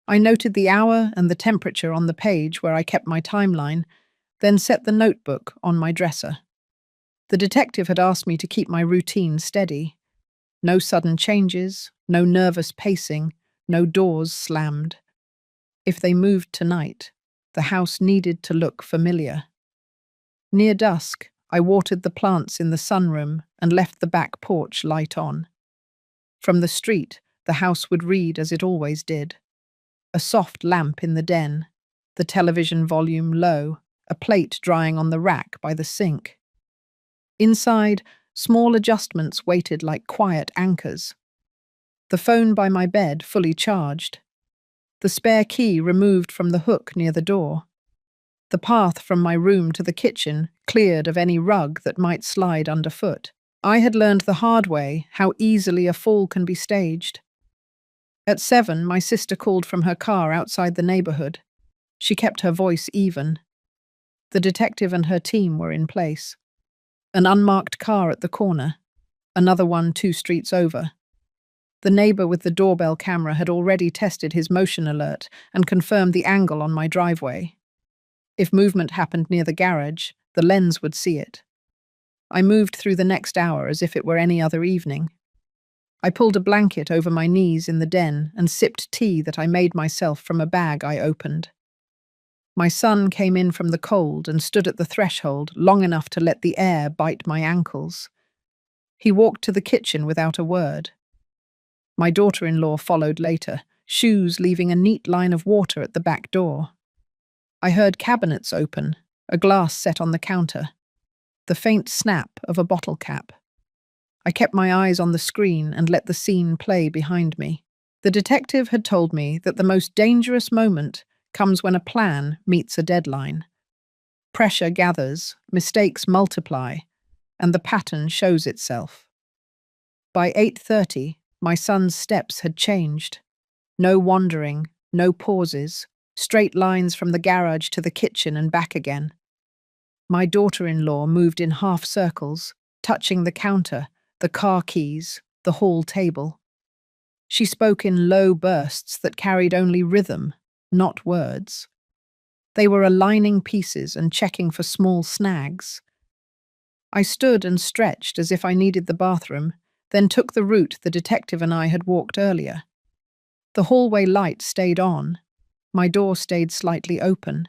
I noted the hour and the temperature on the page where I kept my timeline, then set the notebook on my dresser. The detective had asked me to keep my routine steady. No sudden changes, no nervous pacing, no doors slammed. If they moved tonight, the house needed to look familiar. Near dusk, I watered the plants in the sunroom and left the back porch light on. From the street, the house would read as it always did. A soft lamp in the den, the television volume low, a plate drying on the rack by the sink. Inside, small adjustments waited like quiet anchors. The phone by my bed fully charged. the spare key removed from the hook near the door, the path from my room to the kitchen cleared of any rug that might slide underfoot. I had learned the hard way how easily a fall can be staged. At 7, my sister called from her car outside the neighborhood. She kept her voice even. The detective and her team were in place. An unmarked car at the corner, another one 2 streets over. The neighbor with the doorbell camera had already tested his motion alert and confirmed the angle on my driveway. If movement happened near the garage, the lens would see it. I moved through the next hour as if it were any other evening. I pulled a blanket over my knees in the den and sipped tea that I made myself from a bag I opened. My son came in from the cold and stood at the threshold long enough to let the air bite my ankles. He walked to the kitchen without a word. My daughter-in-law followed later, shoes leaving a neat line of water at the back door. I heard cabinets open, a glass set on the counter, the faint snap of a bottle cap. I kept my eyes on the screen and let the scene play behind me. The detective had told me that the most dangerous moment comes when a plan meets a deadline. Pressure gathers, mistakes multiply, and the pattern shows itself. By 8:30, my son's steps had changed. No wandering, no pauses, straight lines from the garage to the kitchen and back again. My daughter-in-law moved in half circles, touching the counter, the car keys, the hall table. She spoke in low bursts that carried only rhythm, not words. They were aligning pieces and checking for small snags. I stood and stretched as if I needed the bathroom, then took the route the detective and I had walked earlier. The hallway light stayed on. My door stayed slightly open.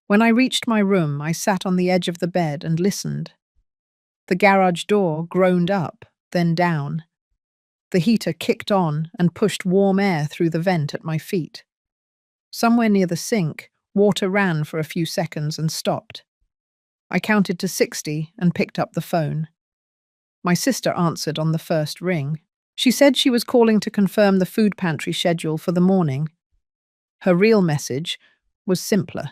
When I reached my room, I sat on the edge of the bed and listened. The garage door groaned up, then down. The heater kicked on and pushed warm air through the vent at my feet. Somewhere near the sink, water ran for a few seconds and stopped. I counted to 60 and picked up the phone. My sister answered on the first ring. She said she was calling to confirm the food pantry schedule for the morning. Her real message was simpler.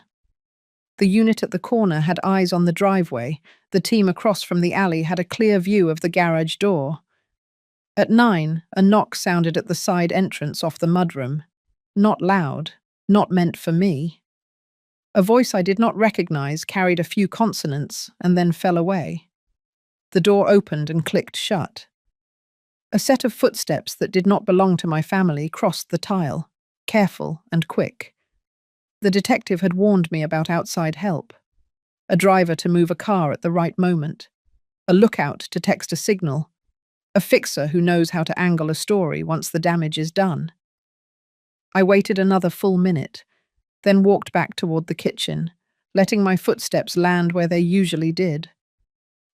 The unit at the corner had eyes on the driveway. The team across from the alley had a clear view of the garage door. At 9, a knock sounded at the side entrance off the mudroom. Not loud, not meant for me. A voice I did not recognize carried a few consonants and then fell away. The door opened and clicked shut. A set of footsteps that did not belong to my family crossed the tile, careful and quick. The detective had warned me about outside help. A driver to move a car at the right moment. A lookout to text a signal. A fixer who knows how to angle a story once the damage is done. I waited another full minute, then walked back toward the kitchen, letting my footsteps land where they usually did.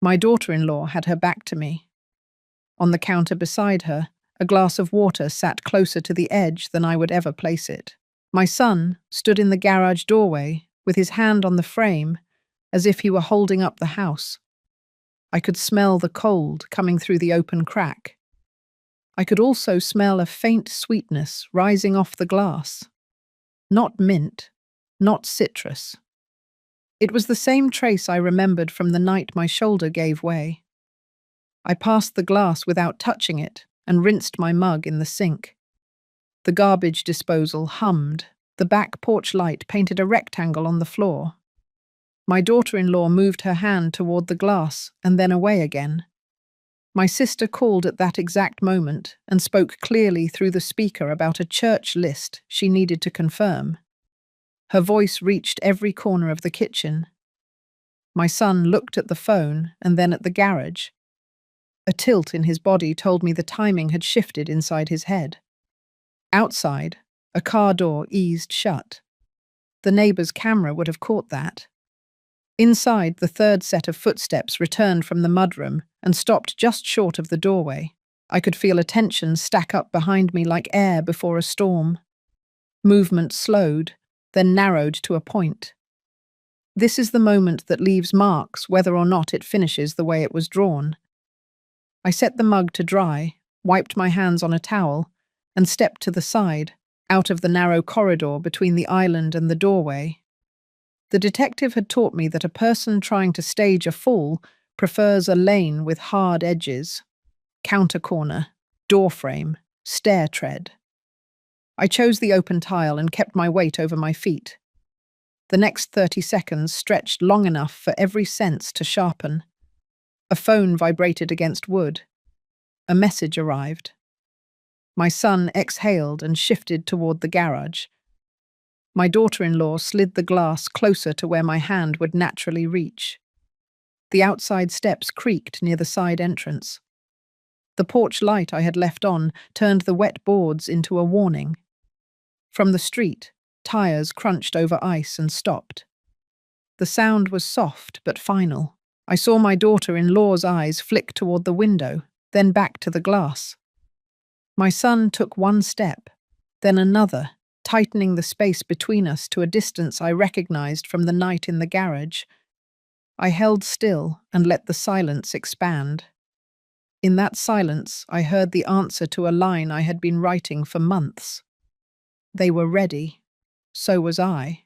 My daughter-in-law had her back to me. On the counter beside her, a glass of water sat closer to the edge than I would ever place it. My son stood in the garage doorway with his hand on the frame, as if he were holding up the house. I could smell the cold coming through the open crack. I could also smell a faint sweetness rising off the glass. Not mint, not citrus. It was the same trace I remembered from the night my shoulder gave way. I passed the glass without touching it and rinsed my mug in the sink. The garbage disposal hummed. The back porch light painted a rectangle on the floor. My daughter-in-law moved her hand toward the glass and then away again. My sister called at that exact moment and spoke clearly through the speaker about a church list she needed to confirm. Her voice reached every corner of the kitchen. My son looked at the phone and then at the garage. A tilt in his body told me the timing had shifted inside his head. Outside, a car door eased shut. The neighbor's camera would have caught that. Inside, the third set of footsteps returned from the mudroom and stopped just short of the doorway. I could feel a tension stack up behind me like air before a storm. Movement slowed, then narrowed to a point. This is the moment that leaves marks whether or not it finishes the way it was drawn. I set the mug to dry, wiped my hands on a towel, and stepped to the side, out of the narrow corridor between the island and the doorway. The detective had taught me that a person trying to stage a fall prefers a lane with hard edges, counter corner, door frame, stair tread. I chose the open tile and kept my weight over my feet. The next 30 seconds stretched long enough for every sense to sharpen. A phone vibrated against wood. A message arrived. My son exhaled and shifted toward the garage. My daughter-in-law slid the glass closer to where my hand would naturally reach. The outside steps creaked near the side entrance. The porch light I had left on turned the wet boards into a warning. From the street, tires crunched over ice and stopped. The sound was soft but final. I saw my daughter-in-law's eyes flick toward the window, then back to the glass. My son took one step, then another, tightening the space between us to a distance I recognized from the night in the garage. I held still and let the silence expand. In that silence, I heard the answer to a line I had been writing for months. They were ready. So was I.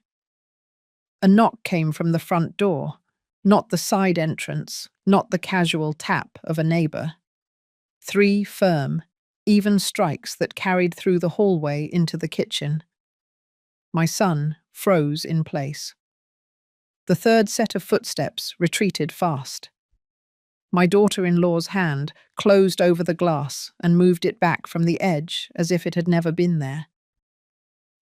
A knock came from the front door, not the side entrance, not the casual tap of a neighbor. 3 firm, even strikes that carried through the hallway into the kitchen. My son froze in place. The third set of footsteps retreated fast. My daughter-in-law's hand closed over the glass and moved it back from the edge as if it had never been there.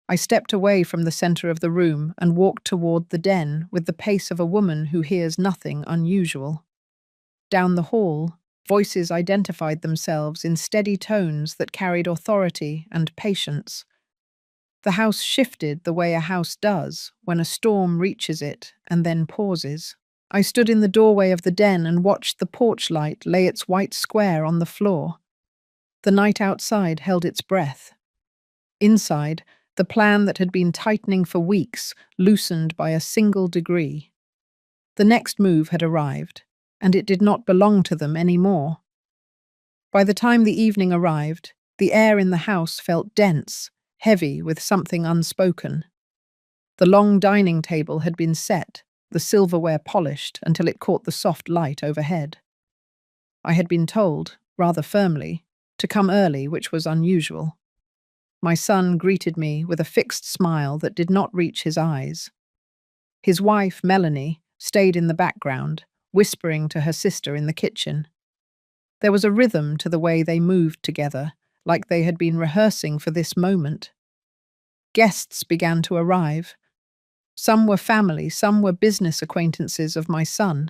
I stepped away from the center of the room and walked toward the den with the pace of a woman who hears nothing unusual. Down the hall, voices identified themselves in steady tones that carried authority and patience. The house shifted the way a house does when a storm reaches it and then pauses. I stood in the doorway of the den and watched the porch light lay its white square on the floor. The night outside held its breath. Inside, the plan that had been tightening for weeks loosened by a single degree. The next move had arrived, and it did not belong to them anymore. By the time the evening arrived, the air in the house felt dense, heavy with something unspoken. The long dining table had been set, the silverware polished until it caught the soft light overhead. I had been told, rather firmly, to come early, which was unusual. My son greeted me with a fixed smile that did not reach his eyes. His wife, Melanie, stayed in the background, whispering to her sister in the kitchen. There was a rhythm to the way they moved together, like they had been rehearsing for this moment. Guests began to arrive. Some were family, some were business acquaintances of my son.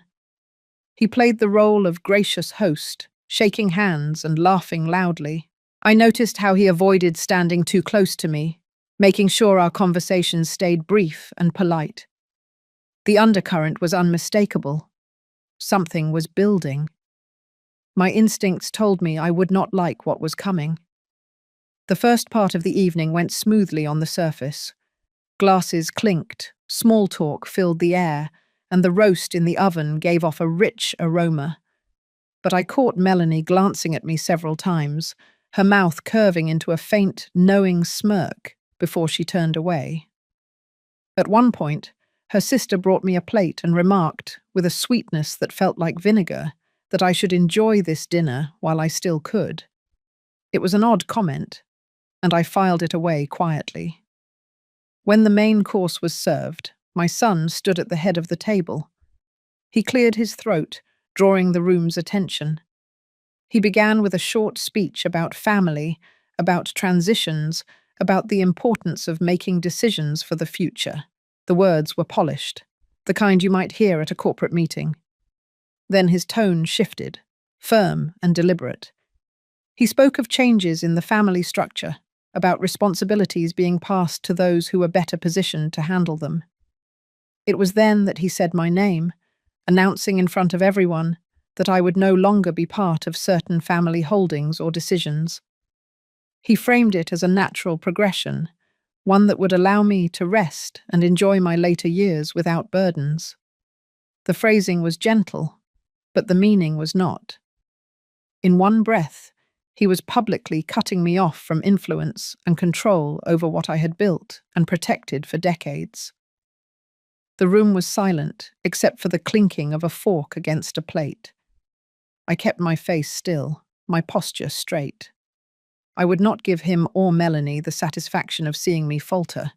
He played the role of gracious host, shaking hands and laughing loudly. I noticed how he avoided standing too close to me, making sure our conversations stayed brief and polite. The undercurrent was unmistakable. Something was building. My instincts told me I would not like what was coming. The first part of the evening went smoothly on the surface. Glasses clinked, small talk filled the air, and the roast in the oven gave off a rich aroma. But I caught Melanie glancing at me several times, her mouth curving into a faint, knowing smirk before she turned away. At one point, her sister brought me a plate and remarked, with a sweetness that felt like vinegar, that I should enjoy this dinner while I still could. It was an odd comment, and I filed it away quietly. When the main course was served, my son stood at the head of the table. He cleared his throat, drawing the room's attention. He began with a short speech about family, about transitions, about the importance of making decisions for the future. The words were polished, the kind you might hear at a corporate meeting. Then his tone shifted, firm and deliberate. He spoke of changes in the family structure, about responsibilities being passed to those who were better positioned to handle them. It was then that he said my name, announcing in front of everyone that I would no longer be part of certain family holdings or decisions. He framed it as a natural progression, one that would allow me to rest and enjoy my later years without burdens. The phrasing was gentle, but the meaning was not. In one breath, He was publicly cutting me off from influence and control over what I had built and protected for decades. The room was silent, except for the clinking of a fork against a plate. I kept my face still, my posture straight. I would not give him or Melanie the satisfaction of seeing me falter.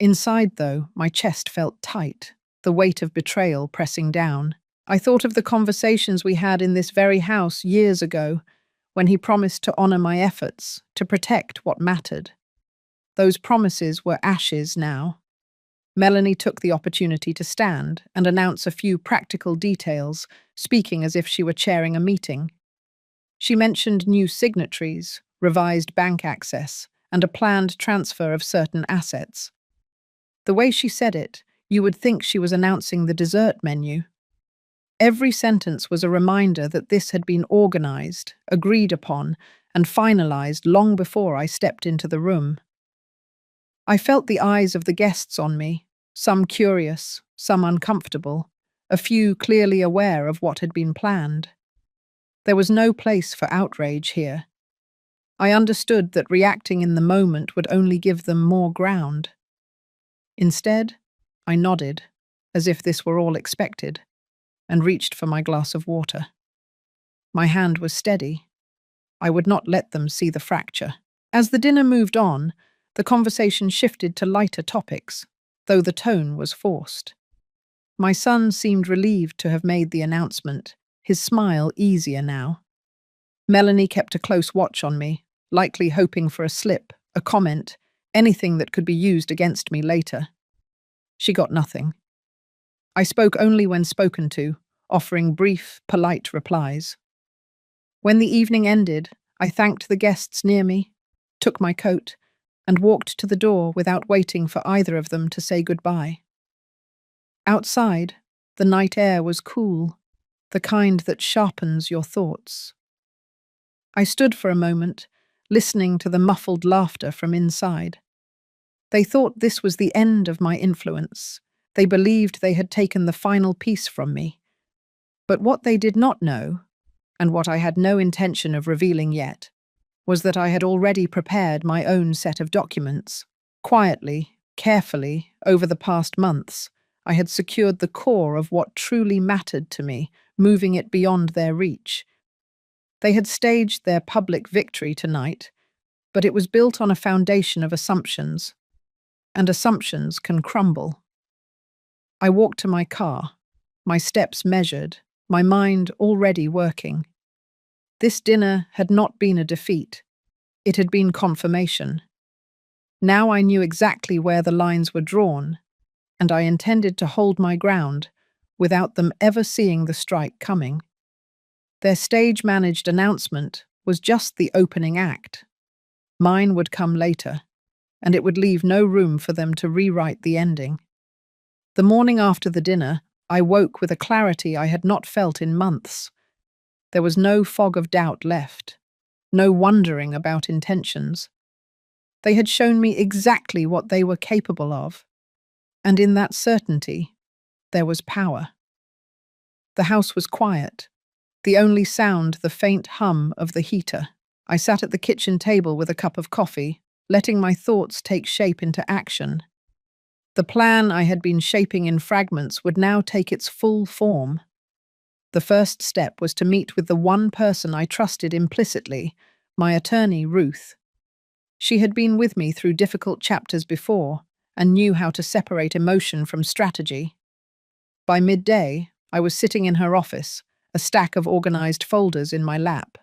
Inside, though, my chest felt tight, the weight of betrayal pressing down. I thought of the conversations we had in this very house years ago, when he promised to honor my efforts, to protect what mattered. Those promises were ashes now. Melanie took the opportunity to stand and announce a few practical details, speaking as if she were chairing a meeting. She mentioned new signatories, revised bank access, and a planned transfer of certain assets. The way she said it, you would think she was announcing the dessert menu. Every sentence was a reminder that this had been organized, agreed upon, and finalized long before I stepped into the room. I felt the eyes of the guests on me, some curious, some uncomfortable, a few clearly aware of what had been planned. There was no place for outrage here. I understood that reacting in the moment would only give them more ground. Instead, I nodded, as if this were all expected, and reached for my glass of water. My hand was steady. I would not let them see the fracture. As the dinner moved on, the conversation shifted to lighter topics, though the tone was forced. My son seemed relieved to have made the announcement, his smile easier now. Melanie kept a close watch on me, likely hoping for a slip, a comment, anything that could be used against me later. She got nothing. I spoke only when spoken to, offering brief, polite replies. When the evening ended, I thanked the guests near me, took my coat, and walked to the door without waiting for either of them to say goodbye. Outside, the night air was cool, the kind that sharpens your thoughts. I stood for a moment, listening to the muffled laughter from inside. They thought this was the end of my influence. They believed they had taken the final piece from me. But what they did not know, and what I had no intention of revealing yet, was that I had already prepared my own set of documents. Quietly, carefully, over the past months, I had secured the core of what truly mattered to me, moving it beyond their reach. They had staged their public victory tonight, but it was built on a foundation of assumptions, and assumptions can crumble. I walked to my car, my steps measured, my mind already working. This dinner had not been a defeat. It had been confirmation. Now I knew exactly where the lines were drawn, and I intended to hold my ground without them ever seeing the strike coming. Their stage-managed announcement was just the opening act. Mine would come later, and it would leave no room for them to rewrite the ending. The morning after the dinner, I woke with a clarity I had not felt in months. There was no fog of doubt left, no wondering about intentions. They had shown me exactly what they were capable of, and in that certainty, there was power. The house was quiet, the only sound the faint hum of the heater. I sat at the kitchen table with a cup of coffee, letting my thoughts take shape into action. The plan I had been shaping in fragments would now take its full form. The first step was to meet with the one person I trusted implicitly, my attorney, Ruth. She had been with me through difficult chapters before and knew how to separate emotion from strategy. By midday, I was sitting in her office, a stack of organized folders in my lap.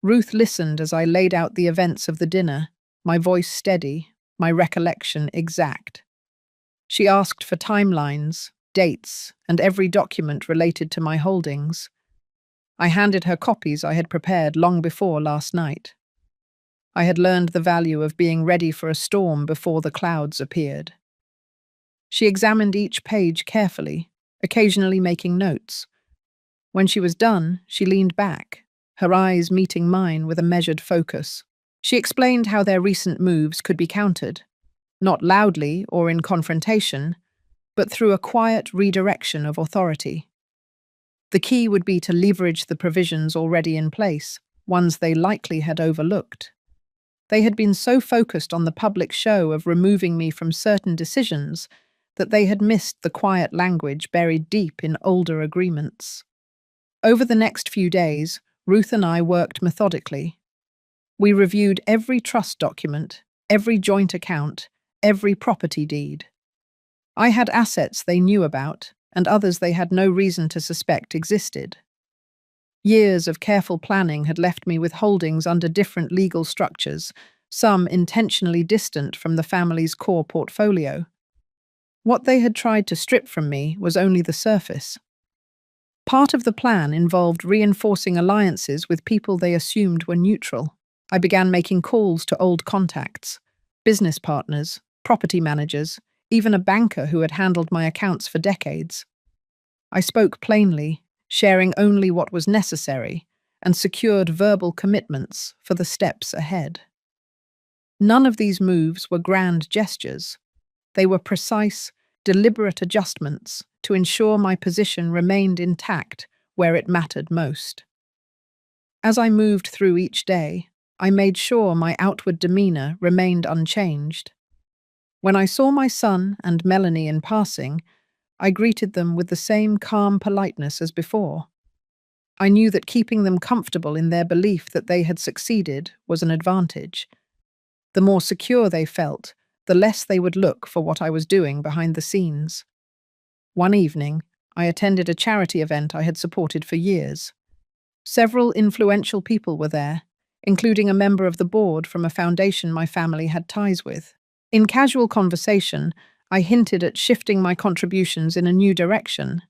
Ruth listened as I laid out the events of the dinner, my voice steady, my recollection exact. She asked for timelines, dates, and every document related to my holdings. I handed her copies I had prepared long before last night. I had learned the value of being ready for a storm before the clouds appeared. She examined each page carefully, occasionally making notes. When she was done, she leaned back, her eyes meeting mine with a measured focus. She explained how their recent moves could be countered, not loudly or in confrontation, but through a quiet redirection of authority. The key would be to leverage the provisions already in place, ones they likely had overlooked. They had been so focused on the public show of removing me from certain decisions that they had missed the quiet language buried deep in older agreements. Over the next few days, Ruth and I worked methodically. We reviewed every trust document, every joint account, every property deed. I had assets they knew about, and others they had no reason to suspect existed. Years of careful planning had left me with holdings under different legal structures, some intentionally distant from the family's core portfolio. What they had tried to strip from me was only the surface. Part of the plan involved reinforcing alliances with people they assumed were neutral. I began making calls to old contacts, business partners, property managers, even a banker who had handled my accounts for decades. I spoke plainly, sharing only what was necessary, and secured verbal commitments for the steps ahead. None of these moves were grand gestures. They were precise, deliberate adjustments to ensure my position remained intact where it mattered most. As I moved through each day, I made sure my outward demeanor remained unchanged. When I saw my son and Melanie in passing, I greeted them with the same calm politeness as before. I knew that keeping them comfortable in their belief that they had succeeded was an advantage. The more secure they felt, the less they would look for what I was doing behind the scenes. One evening, I attended a charity event I had supported for years. Several influential people were there, including a member of the board from a foundation my family had ties with. In casual conversation, I hinted at shifting my contributions in a new direction,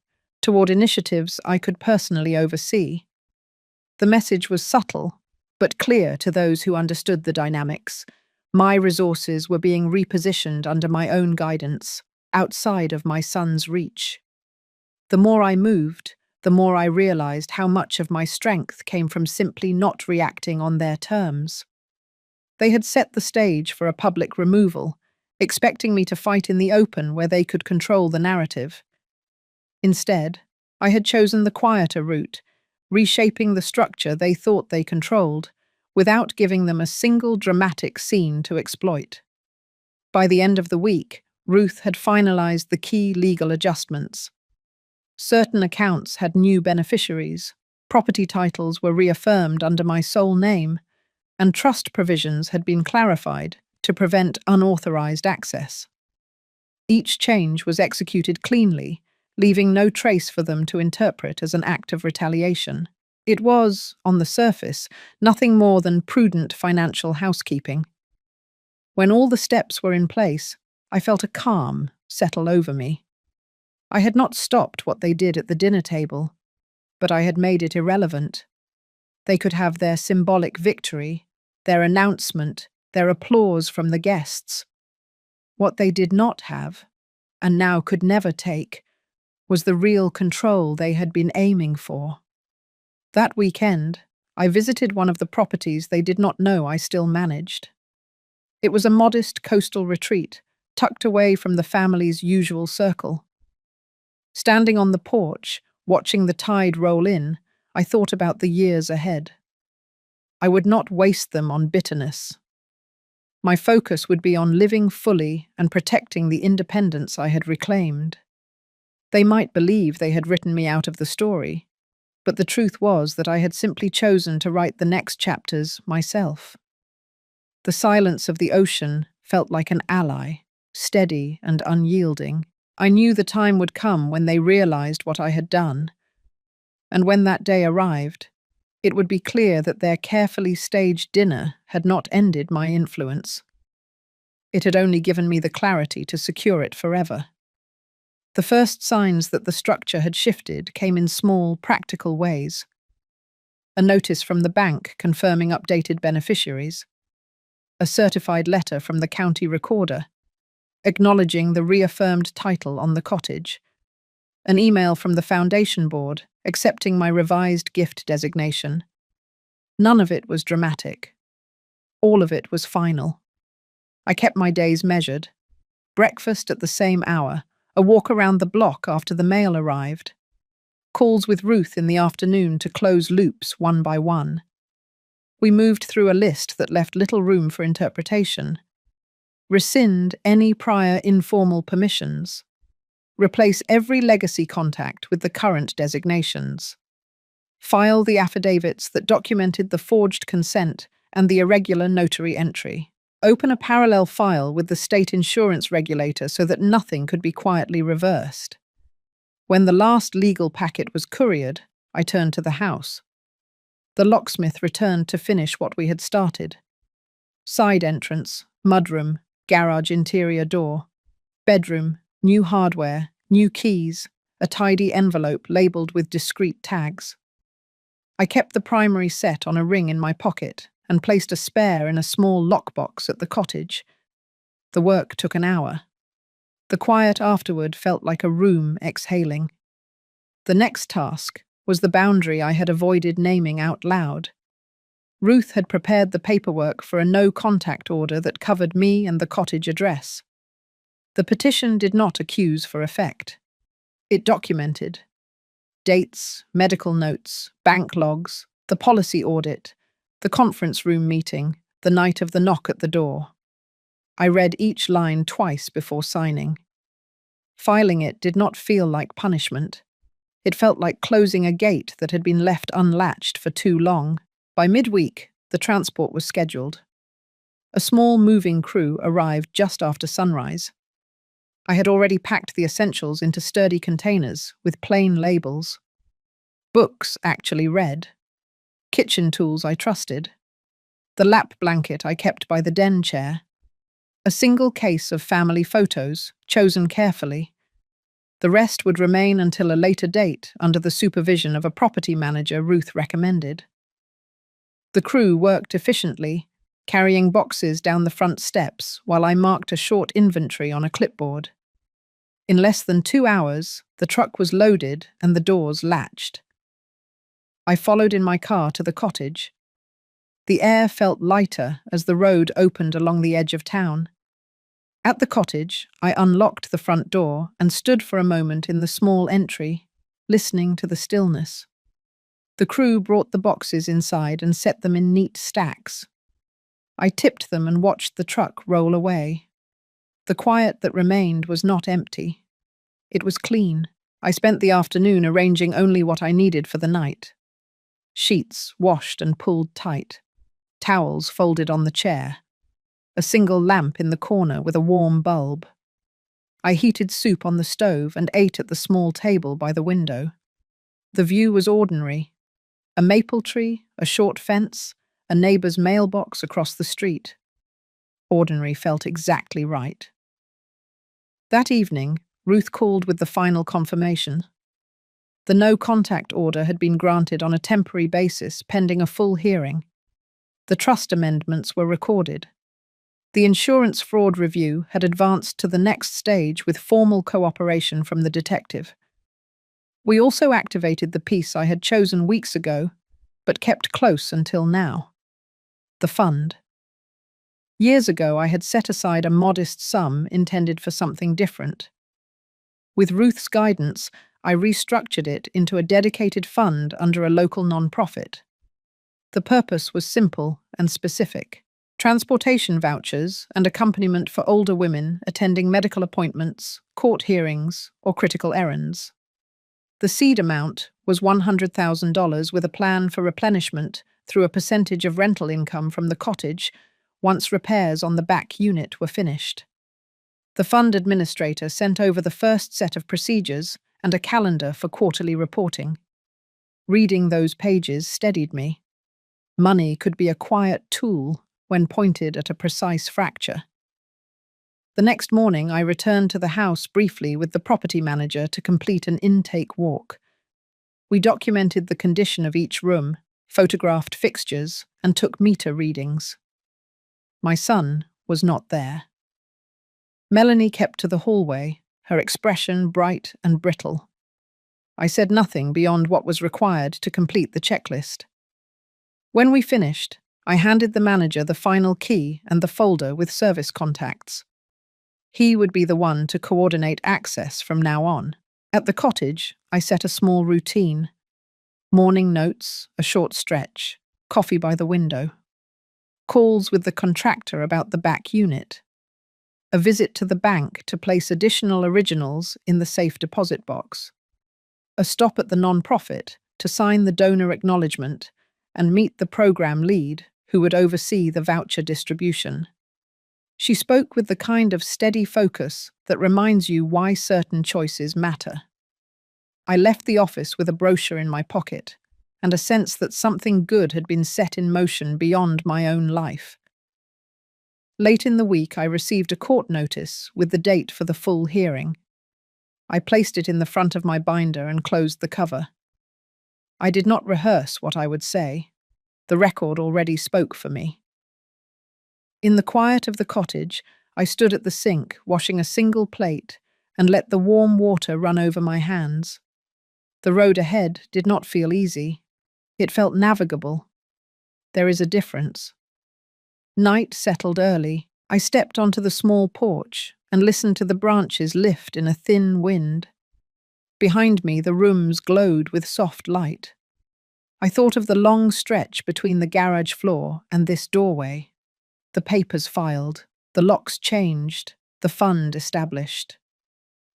toward initiatives I could personally oversee. The message was subtle, but clear to those who understood the dynamics. My resources were being repositioned under my own guidance, outside of my son's reach. The more I moved, the more I realized how much of my strength came from simply not reacting on their terms. They had set the stage for a public removal, expecting me to fight in the open where they could control the narrative. Instead, I had chosen the quieter route, reshaping the structure they thought they controlled, without giving them a single dramatic scene to exploit. By the end of the week, Ruth had finalized the key legal adjustments. Certain accounts had new beneficiaries, property titles were reaffirmed under my sole name, and trust provisions had been clarified to prevent unauthorized access. Each change was executed cleanly, leaving no trace for them to interpret as an act of retaliation. It was, on the surface, nothing more than prudent financial housekeeping. When all the steps were in place, I felt a calm settle over me. I had not stopped what they did at the dinner table, but I had made it irrelevant. They could have their symbolic victory, their announcement, their applause from the guests. What they did not have, and now could never take, was the real control they had been aiming for. That weekend, I visited one of the properties they did not know I still managed. It was a modest coastal retreat, tucked away from the family's usual circle. Standing on the porch, watching the tide roll in, I thought about the years ahead. I would not waste them on bitterness. My focus would be on living fully and protecting the independence I had reclaimed. They might believe they had written me out of the story, but the truth was that I had simply chosen to write the next chapters myself. The silence of the ocean felt like an ally, steady and unyielding. I knew the time would come when they realized what I had done, and when that day arrived, it would be clear that their carefully staged dinner had not ended my influence. It had only given me the clarity to secure it forever. The first signs that the structure had shifted came in small, practical ways. A notice from the bank confirming updated beneficiaries, a certified letter from the county recorder, acknowledging the reaffirmed title on the cottage, an email from the foundation board accepting my revised gift designation. None of it was dramatic. All of it was final. I kept my days measured. Breakfast at the same hour, a walk around the block after the mail arrived, calls with Ruth in the afternoon to close loops one by one. We moved through a list that left little room for interpretation. Rescind any prior informal permissions. Replace every legacy contact with the current designations. File the affidavits that documented the forged consent and the irregular notary entry. Open a parallel file with the state insurance regulator so that nothing could be quietly reversed. When the last legal packet was couriered, I turned to the house. The locksmith returned to finish what we had started. Side entrance, mudroom, garage interior door, bedroom, new hardware, new keys, a tidy envelope labelled with discreet tags. I kept the primary set on a ring in my pocket and placed a spare in a small lockbox at the cottage. The work took an hour. The quiet afterward felt like a room exhaling. The next task was the boundary I had avoided naming out loud. Ruth had prepared the paperwork for a no-contact order that covered me and the cottage address. The petition did not accuse for effect. It documented dates, medical notes, bank logs, the policy audit, the conference room meeting, the night of the knock at the door. I read each line twice before signing. Filing it did not feel like punishment. It felt like closing a gate that had been left unlatched for too long. By midweek, the transport was scheduled. A small moving crew arrived just after sunrise. I had already packed the essentials into sturdy containers with plain labels. Books actually read. Kitchen tools I trusted. The lap blanket I kept by the den chair. A single case of family photos, chosen carefully. The rest would remain until a later date under the supervision of a property manager Ruth recommended. The crew worked efficiently, carrying boxes down the front steps while I marked a short inventory on a clipboard. In less than 2 hours, the truck was loaded and the doors latched. I followed in my car to the cottage. The air felt lighter as the road opened along the edge of town. At the cottage, I unlocked the front door and stood for a moment in the small entry, listening to the stillness. The crew brought the boxes inside and set them in neat stacks. I tipped them and watched the truck roll away. The quiet that remained was not empty. It was clean. I spent the afternoon arranging only what I needed for the night. Sheets washed and pulled tight. Towels folded on the chair. A single lamp in the corner with a warm bulb. I heated soup on the stove and ate at the small table by the window. The view was ordinary. A maple tree, a short fence, a neighbour's mailbox across the street. Ordinary felt exactly right. That evening, Ruth called with the final confirmation. The no-contact order had been granted on a temporary basis pending a full hearing. The trust amendments were recorded. The insurance fraud review had advanced to the next stage with formal cooperation from the detective. We also activated the piece I had chosen weeks ago, but kept close until now. The fund. Years ago, I had set aside a modest sum intended for something different. With Ruth's guidance, I restructured it into a dedicated fund under a local non-profit. The purpose was simple and specific. Transportation vouchers and accompaniment for older women attending medical appointments, court hearings, or critical errands. The seed amount was $100,000 with a plan for replenishment through a percentage of rental income from the cottage once repairs on the back unit were finished. The fund administrator sent over the first set of procedures and a calendar for quarterly reporting. Reading those pages steadied me. Money could be a quiet tool when pointed at a precise fracture. The next morning, I returned to the house briefly with the property manager to complete an intake walk. We documented the condition of each room, photographed fixtures, and took meter readings. My son was not there. Melanie kept to the hallway, her expression bright and brittle. I said nothing beyond what was required to complete the checklist. When we finished, I handed the manager the final key and the folder with service contacts. He would be the one to coordinate access from now on. At the cottage, I set a small routine. Morning notes, a short stretch, coffee by the window. calls with the contractor about the back unit, a visit to the bank to place additional originals in the safe deposit box, a stop at the non-profit to sign the donor acknowledgement and meet the program lead who would oversee the voucher distribution. She spoke with the kind of steady focus that reminds you why certain choices matter. I left the office with a brochure in my pocket and a sense that something good had been set in motion beyond my own life. Late in the week, I received a court notice with the date for the full hearing. I placed it in the front of my binder and closed the cover. I did not rehearse what I would say. The record already spoke for me. In the quiet of the cottage, I stood at the sink, washing a single plate, and let the warm water run over my hands. The road ahead did not feel easy. It felt navigable. There is a difference. Night settled early. I stepped onto the small porch and listened to the branches lift in a thin wind. Behind me, the rooms glowed with soft light. I thought of the long stretch between the garage floor and this doorway. The papers filed, the locks changed, the fund established.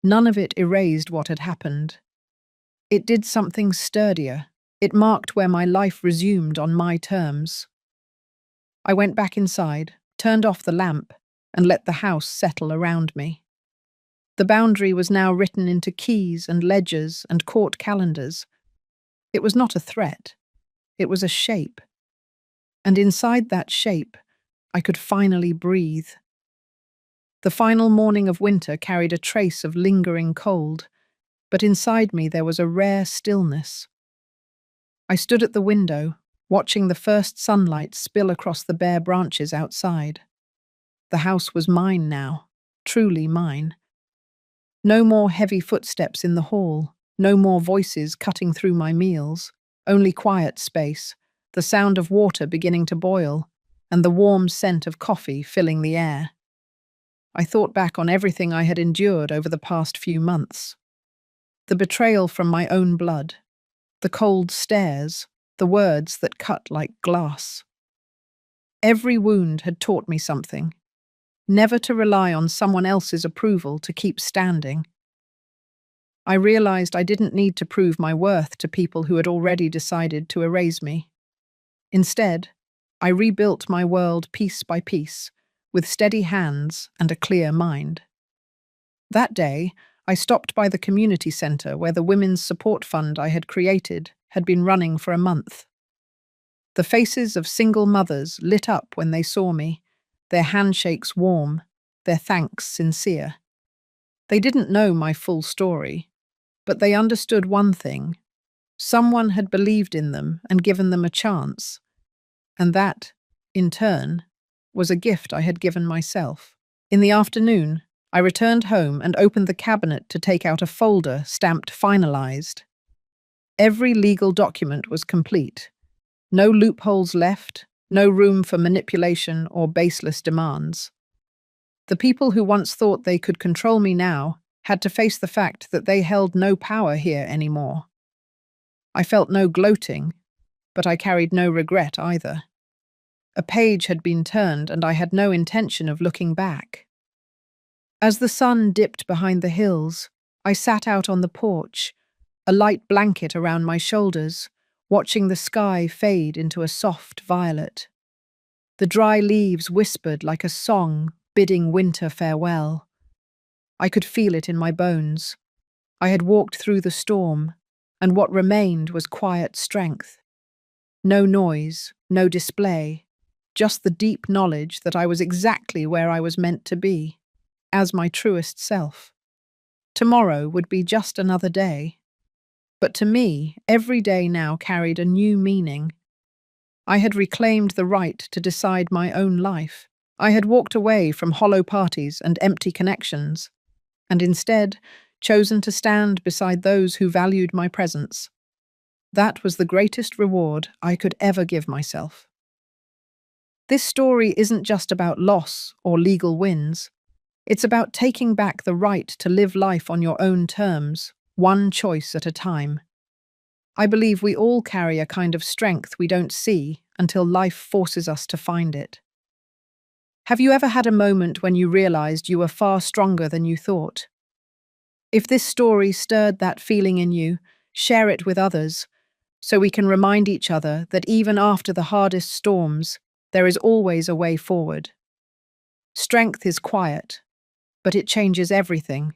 None of it erased what had happened. It did something sturdier. It marked where my life resumed on my terms. I went back inside, turned off the lamp, and let the house settle around me. The boundary was now written into keys and ledgers and court calendars. It was not a threat. It was a shape. And inside that shape, I could finally breathe. The final morning of winter carried a trace of lingering cold, but inside me there was a rare stillness. I stood at the window, watching the first sunlight spill across the bare branches outside. The house was mine now, truly mine. No more heavy footsteps in the hall, no more voices cutting through my meals, only quiet space, the sound of water beginning to boil, and the warm scent of coffee filling the air. I thought back on everything I had endured over the past few months. The betrayal from my own blood, the cold stares, the words that cut like glass. Every wound had taught me something. Never to rely on someone else's approval to keep standing. I realized I didn't need to prove my worth to people who had already decided to erase me. Instead, I rebuilt my world piece by piece, with steady hands and a clear mind. That day, I stopped by the community centre where the women's support fund I had created had been running for a month. The faces of single mothers lit up when they saw me, their handshakes warm, their thanks sincere. They didn't know my full story, but they understood one thing. Someone had believed in them and given them a chance, and that, in turn, was a gift I had given myself. In the afternoon, I returned home and opened the cabinet to take out a folder stamped finalized. Every legal document was complete. No loopholes left, no room for manipulation or baseless demands. The people who once thought they could control me now had to face the fact that they held no power here anymore. I felt no gloating, but I carried no regret either. A page had been turned and I had no intention of looking back. As the sun dipped behind the hills, I sat out on the porch, a light blanket around my shoulders, watching the sky fade into a soft violet. The dry leaves whispered like a song bidding winter farewell. I could feel it in my bones. I had walked through the storm, and what remained was quiet strength. No noise, no display, just the deep knowledge that I was exactly where I was meant to be, as my truest self. Tomorrow would be just another day. But to me, every day now carried a new meaning. I had reclaimed the right to decide my own life. I had walked away from hollow parties and empty connections, and instead chosen to stand beside those who valued my presence. That was the greatest reward I could ever give myself. This story isn't just about loss or legal wins. It's about taking back the right to live life on your own terms, one choice at a time. I believe we all carry a kind of strength we don't see until life forces us to find it. Have you ever had a moment when you realized you were far stronger than you thought? If this story stirred that feeling in you, share it with others, so we can remind each other that even after the hardest storms, there is always a way forward. Strength is quiet, but it changes everything.